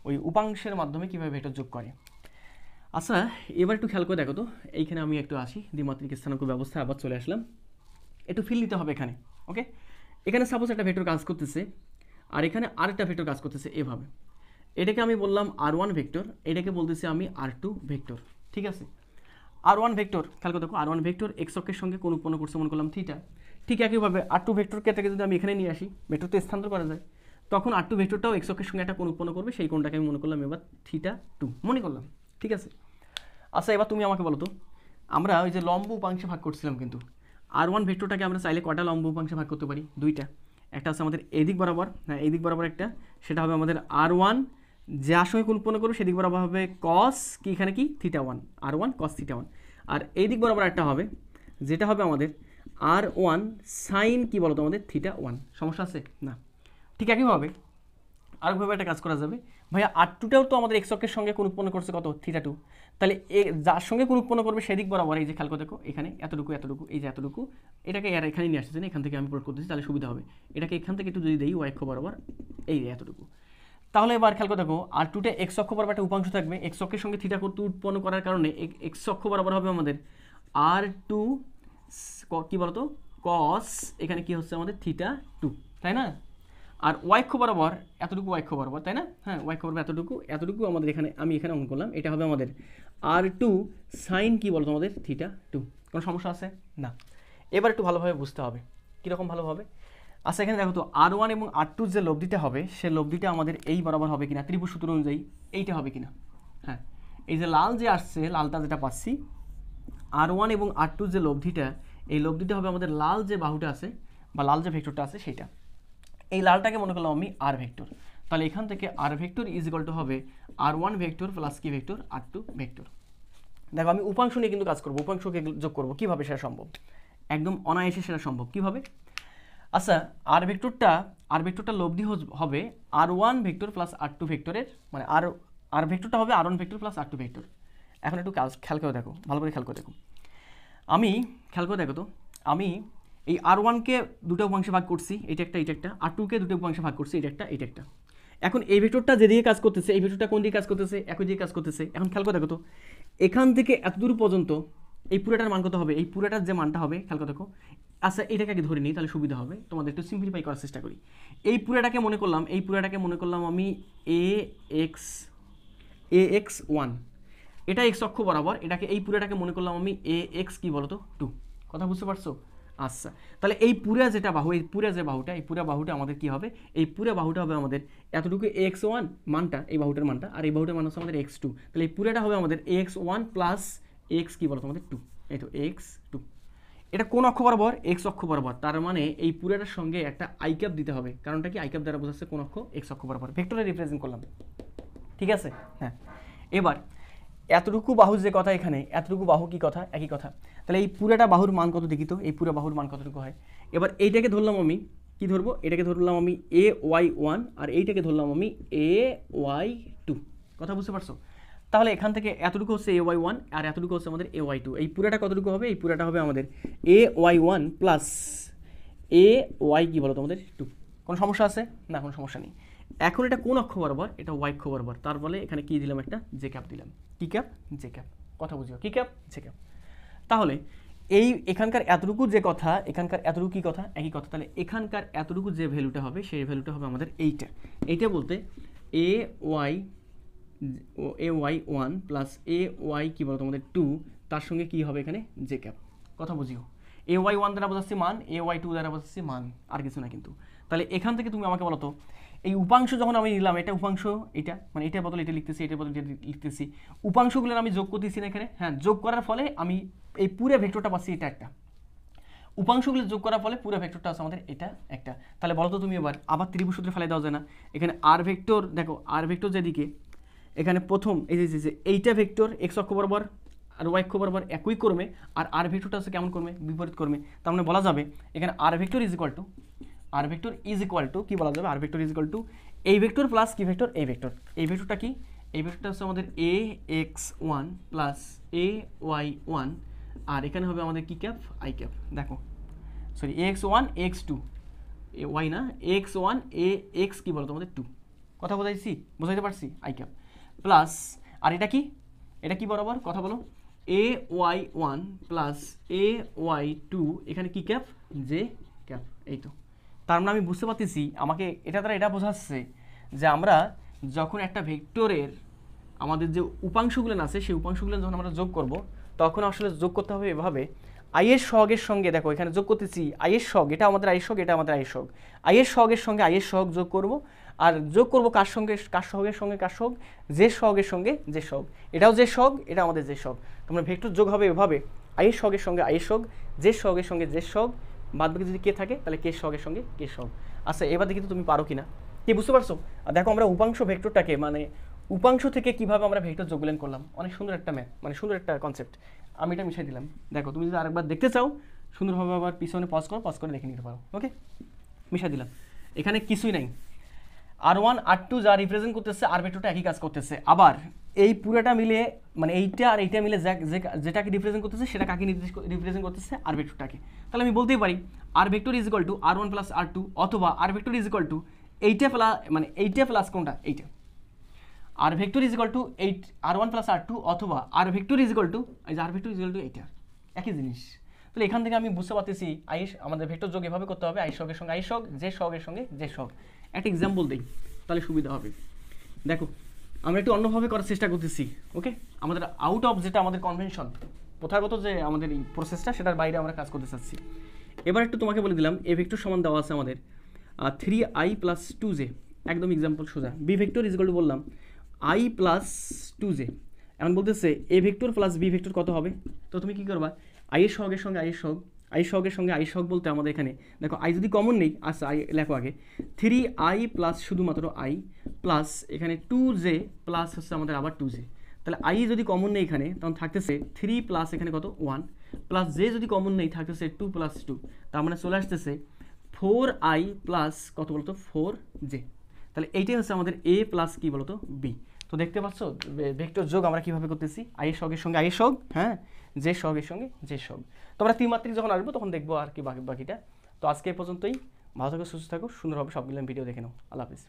ওই উপাংশের মাধ্যমে কীভাবে ভেক্টর যোগ করে। আচ্ছা এবার একটু খেয়াল করে দেখো তো, এইখানে আমি একটু আসি দ্বিমাত্রিক স্থানাঙ্ক ব্যবস্থায় আবার চলে আসলাম। একটু ফিল নিতে হবে এখানে। ওকে, এখানে সাপোজ একটা ভেক্টর কাজ করতেছে আর এখানে আরেকটা ভেক্টর কাজ করতেছে এভাবে। এটাকে আমি বললাম R1 ভেক্টর, এটাকে বলতেছি আমি R2 ভেক্টর। ঠিক আছে, R1 ভেক্টর খেয়াল করে দেখো, R1 ভেক্টর এক্স অক্ষের সঙ্গে কোণ উৎপন্ন করছে মনে করলাম থিটা। ঠিক একইভাবে R2 ভেক্টরকে থেকে যদি আমি এখানে নিয়ে আসি, ভেক্টর তো স্থানান্তর করা যায়, তখন R2 ভেক্টরটাও এক্স অক্ষের সঙ্গে একটা কোণ উৎপন্ন করবে, সেই কোণটাকে আমি মনে করলাম এবার θ2 মনে করলাম। ঠিক আছে, আচ্ছা এবার তুমি আমাকে বলো তো, আমরা ওই যে লম্ব উপাংশে ভাগ করছিলাম, কিন্তু R1 ভেক্টরটাকে আমরা চাইলে কটা লম্ব উপাংশে ভাগ করতে পারি? দুইটা। একটা আছে আমাদের এদিক বরাবর, হ্যাঁ এই দিক বরাবর একটা, সেটা হবে আমাদের R1, যার সঙ্গে কোণ উৎপন্ন করবে সেদিক বরাবর হবে cos কি এখানে কি θ1, R1 cos θ1। আর এই দিক বরাবর একটা হবে যেটা হবে আমাদের R1 sin কি বলতো আমাদের θ1। সমস্যা আছে না? ঠিক একইভাবে আরেকভাবে একটা কাজ করা যাবে, ভাইয়া R2টাও তো আমাদের এক্স অক্ষের সঙ্গে কোণ উৎপন্ন করছে কত? θ2। তাহলে যার সঙ্গে কোণ উৎপন্ন করবে সেদিক বরাবর এই যে খেয়াল করে দেখো, এখানে এতটুকু এতটুকু এই যে এতটুকু, এটাকে আর এখানে নিয়ে আসতেছে না, এখান থেকে আমি প্রয়োগ করতেছি, তাহলে সুবিধা হবে। এটাকে এখান থেকে একটু যদি দেই y অক্ষ বরাবর এই যে এতটুকু, তাহলে এবার খেয়াল করে দেখো R2তে এক্স অক্ষ বরাবর একটা উপাংশ থাকবে, এক্স অক্ষের সঙ্গে থিটা কোণ উৎপন্ন করার কারণে এক্স অক্ষ বরাবর হবে আমাদের R2 কি বলতো cos, এখানে কি হচ্ছে আমাদের θ2, তাই না? আর y অক্ষ বরাবর এতটুকু, y অক্ষ বরাবর, তাই না? হ্যাঁ y অক্ষ বরাবর এতটুকু আমাদের এখানে আমি এখানে অঙ্কন করলাম, এটা হবে আমাদের R2 sin কি বলতো আমাদের θ2। কোনো সমস্যা আছে না? এবার একটু ভালোভাবে বুঝতে হবে, কীরকম ভালোভাবে। আচ্ছা এখানে দেখো তো R1 এবং R2 যে লব্ধিটা হবে, সে লব্ধিটা আমাদের এই বরাবর হবে কিনা, ত্রিভুজ সূত্র অনুযায়ী এইটা হবে কিনা। হ্যাঁ, এই যে লাল যে আসছে, লালটা যেটা পাচ্ছি R1 এবং R2 যে লব্ধিটা, এই লব্ধিটা হবে আমাদের লাল যে বাহুটা আছে বা লাল যে ভেক্টরটা আছে সেটা। এই লালটাকে মনে করলাম আমি আর ভেক্টর, তাহলে এখান থেকে R vector is equal to হবে R1 ভেক্টর প্লাস কি ভেক্টর R2 ভেক্টর। দেখো আমি উপাংশ নিয়ে কিন্তু কাজ করবো, উপাংশকে যোগ করবো, কীভাবে সেটা সম্ভব? একদম অনায়াসে সেটা সম্ভব। কীভাবে? আচ্ছা আর ভেক্টরটা লব্ধি হবে R1 ভেক্টর প্লাস R2 ভেক্টরের, মানে আর ভেক্টরটা হবে R1 vector plus R2 vector. এখন একটু কাজ খেয়াল করে দেখো, ভালো করে খেয়াল করে দেখো, আমি খেয়াল করে দেখো তো, আমি এই R1কে দুটো উপাংশে ভাগ করছি, এটা একটা, R2কে দুটো উপাংশে ভাগ করছি, এটা একটা। এখন এই ভেক্টরটা যেদিকে কাজ করতেছে, এই ভেক্টরটা কোন দিকে কাজ করতেছে, একই দিকে কাজ করতেছে। এখন খেয়াল করে দেখো তো, এখান থেকে এত দূর পর্যন্ত এই পুরোটার মান কত হবে, এই পুরোটার যে মানটা হবে, খেয়াল করে দেখো। আচ্ছা এটাকে আগে ধরে নিই, তাহলে সুবিধা হবে, তোমাদের একটু সিম্পলিফাই করার চেষ্টা করি। এই পুরোটাকে মনে করলাম আমি ax1, এটা এক্স অক্ষ বরাবর, এটাকে এই পুরোটাকে মনে করলাম আমি ax কি বলতো 2। কথা বুঝতে পারছো? আচ্ছা, তাহলে এই পুরা যেটা বাহু, এই পুরা যে বাহুটা, এই পুরা বাহুটা আমাদের কি হবে, এই পুরা বাহুটা হবে আমাদের এতটুকু ax1 মানটা, এই বাহুটার মানটা, আর এই বাহুটার মান হচ্ছে আমাদের x2। তাহলে এই পুরাটা হবে আমাদের ax1 প্লাস x কি বলতো আমাদের 2, এই তো x2। এটা কোন অক্ষ বরাবর, x অক্ষ বরাবর, তার মানে এই পুরাটার সঙ্গে একটা আই ক্যাপ দিতে হবে, কারণটা কি, আই ক্যাপ দ্বারা বোঝাচ্ছে কোন অক্ষ, x অক্ষ বরাবর, ভেক্টরে রিপ্রেজেন্ট করলাম। ঠিক আছে? হ্যাঁ, এবার এতটুকু বাহু যে কথা, এখানে এতটুকু বাহু কি কথা, একই কথা। তাহলে এই পুরাটা বাহুর মান কত দেখি তো, এই পুরা বাহুর মান কতটুকু হয়। এবার এইটাকে ধরলাম আমি, কি ধরবো, এটাকে ধরলাম আমি ay1, আর এইটাকে ধরলাম আমি ay2। কথা বুঝতে পারছো? তাহলে এখান থেকে এতটুকু হচ্ছে ay1 আর এতটুকু হচ্ছে আমাদের ay2। এই পুরাটা কতটুকু হবে, এই পুরাটা হবে আমাদের ay1 প্লাস ay কি বলো তোমাদের 2। কোনো সমস্যা আছে? না, কোনো সমস্যা নেই। এখন এটা কোন অক্ষ বরাবর, এটা y অক্ষ বরাবর, তার ফলে এখানে কি দিলাম, একটা জে ক্যাপ দিলাম। কি ক্যাপ? J cap. কথা বুঝিও, কি ক্যাপ? J cap. তাহলে এখানকার এতটুকু যে কথা, এখানকার এতটুকু কি কথা, একই কথা। তাহলে এখানকার এতটুকু যে ভ্যালুটা হবে, সেই ভ্যালুটা হবে আমাদের এইটা বলতে ay1 প্লাস ay কি বলো তোমাদের 2, তার সঙ্গে কি হবে এখানে জে ক্যাপ। কথা বুঝিও, ay1 দ্বারা বোঝাচ্ছি মান, ay2 দ্বারা বোঝাচ্ছি মান, আর কিছু না কিন্তু। তাহলে এখান থেকে তুমি আমাকে বলো তো, এই উপাংশ যখন আমি নিলাম, এটা উপাংশ, এটা মানে এটার বদলে এটা লিখতেছি, এটার বদলে এটা লিখতেছি, উপাংশগুলো আমি যোগ করতেছি না এখানে। হ্যাঁ, যোগ করার ফলে আমি এই পুরো ভেক্টরটা পাচ্ছি, এটা একটা। উপাংশগুলো যোগ করার ফলে পুরো ভেক্টরটা আছে আমাদের এটা একটা। তাহলে বলো তো তুমি এবার, আবার ত্রিভুজ সূত্রে ফেলে দেওয়া যায় না? এখানে আর ভেক্টর দেখো, আর ভেক্টর যেদিকে, এখানে প্রথম এই যে এইটা ভেক্টর এক্স অক্ষ বরাবর আর ওয়াই অক্ষ বরাবর একই ক্রমে, আর ভেক্টরটা আছে কেমন ক্রমে, বিপরীত ক্রমে। তার মানে বলা যাবে এখানে আর ভেক্টর ইজ ইকুয়াল টু কি বলা যাবে, R vector is equal to এই ভেক্টর প্লাস কি ভেক্টর, এই ভেক্টর। এই ভেক্টরটা কি, এই ভেক্টরটা হচ্ছে আমাদের ax1 প্লাস ay1, আর এখানে হবে আমাদের কি ক্যাপ, আই ক্যাপ। দেখো সরি, ax1 ax2, y না, ax1 ax কি বলো তোমাদের 2। কথা বোঝাইতে পারছি, আই ক্যাপ প্লাস, আর এটা কি বরাবর, কথা বলো, ay1 প্লাস ay2, এখানে কি ক্যাপ, জে ক্যাপ। এই তো, তার মানে আমি বুঝতে পারতেছি, আমাকে এটা দ্বারা এটা বোঝাচ্ছে যে আমরা যখন একটা ভেক্টরের আমাদের যে উপাংশগুলো আছে, সেই উপাংশগুলো যখন আমরা যোগ করব, তখন আসলে যোগ করতে হবে এভাবে, আইয়ের সহগের সঙ্গে, দেখো এখানে যোগ করতেছি আইয়ের সহগ, এটা আমাদের আইয়ের সহগ, এটা আমাদের আইয়ের সহগ, আইয়ের সহগের সঙ্গে আইয়ের সহগ যোগ করব, আর যোগ করব কার সঙ্গে, কার সহগের সঙ্গে কার সহগ, যে সহগের সঙ্গে যে সহগ, এটাও যে সহগ, এটা আমাদের যে সহগ। তোমরা ভেক্টর যোগ হবে এভাবে, আইয়ের সহগের সঙ্গে আইয়ের সহগ, যে সহগের সঙ্গে যে সহগ, বাদ বাকি যদি কে থাকে তাহলে কে সহগের সঙ্গে কে সহগ। আচ্ছা, এবার দেখি তো তুমি পারো কিনা, কি বুঝতে পারছো? আর দেখো আমরা উপাংশ ভেক্টরটাকে, মানে উপাংশ থেকে কিভাবে আমরা ভেক্টর যোগগুলো করলাম, অনেক সুন্দর একটা ম্যাথ, মানে সুন্দর একটা কনসেপ্ট। আমি এটা মিশাই দিলাম। দেখো তুমি যদি আরেকবার দেখতে চাও, সুন্দরভাবে আবার পিছনে পজ করে দেখে নিতে পারো। ওকে, মিশাই দিলাম, এখানে কিছুই নাই। R1 R2 যা রিপ্রেজেন্ট করতেছে, আর ভেক্টরটা একই কাজ করতেছে। আবার এই পুরোটা মিলে, মানে এইটা আর এইটা মিলে যেটাকে রিপ্রেজেন্ট করতেছে, সেটা কাকে রিপ্রেজেন্ট করতেছে, আর ভেক্টরটাকে। তাহলে আমি বলতেই পারি R vector is equal to R1 plus R2, অথবা R vector is equal to এইটা প্লাস, মানে এইটা প্লাস কোনটা, এইটা। R vector is equal to R1 plus R2, অথবা R vector is equal to, এই যে R vector is equal to এইটা, একই জিনিস। তাহলে এখান থেকে আমি বুঝতে পারতেছি আমাদের ভেক্টর যোগ এভাবে করতে হবে, আই সহগের সঙ্গে আই সহগ, যে সহগের সঙ্গে যে সহগ। একটা এক্সাম্পল দিই, তাহলে সুবিধা হবে। দেখো আমরা একটু অন্যভাবে করার চেষ্টা করতেছি। ওকে, আমাদের আউট অফ যেটা আমাদের কনভেনশন, প্রথাগত যে আমাদের এই প্রসেসটা, সেটার বাইরে আমরা কাজ করতে চাচ্ছি। এবার একটু তোমাকে বলে দিলাম, এ ভেক্টর সমান দেওয়া আছে আমাদের 3i প্লাস 2j, একদম এক্সাম্পল সোজা। B vector is equal to বললাম i প্লাস 2j। এখন বলতেছে A vector plus B vector কত হবে, তো তুমি কি করবা, আই এর সহগের সঙ্গে আই এর সহগ, আই সহগের সঙ্গে আই সহগ বলতে আমাদের এখানে দেখো আই যদি কমন নেই, আচ্ছা আই লেখো আগে, 3i প্লাস শুধুমাত্র আই প্লাস এখানে 2j প্লাস হচ্ছে আমাদের আবার 2j। তাহলে আই যদি কমন নেই এখানে, তখন থাকতেছে 3 প্লাস এখানে কত 1, প্লাস জে যদি কমন নেই, থাকতেছে 2 প্লাস 2, তার মানে চলে আসতেছে 4i প্লাস কত বলতো 4j। তাহলে এইটাই হচ্ছে আমাদের এ প্লাস কি বলতো বি। তো দেখতে পাচ্ছ ভেক্টর যোগ আমরা কিভাবে করতেছি, আই সহগের সঙ্গে আই সহগ, হ্যাঁ, যে সহগের সঙ্গে যে সহগ। তো আমরা ত্রিমাত্রিক যখন আসবো তখন দেখবো আর কি বাকিটা। তো আজকে এই পর্যন্তই। ভালো থাকো, সুস্থ থাকো, সুন্দরভাবে সবগুলো ভিডিও দেখে নাও। আল্লাহ হাফিজ।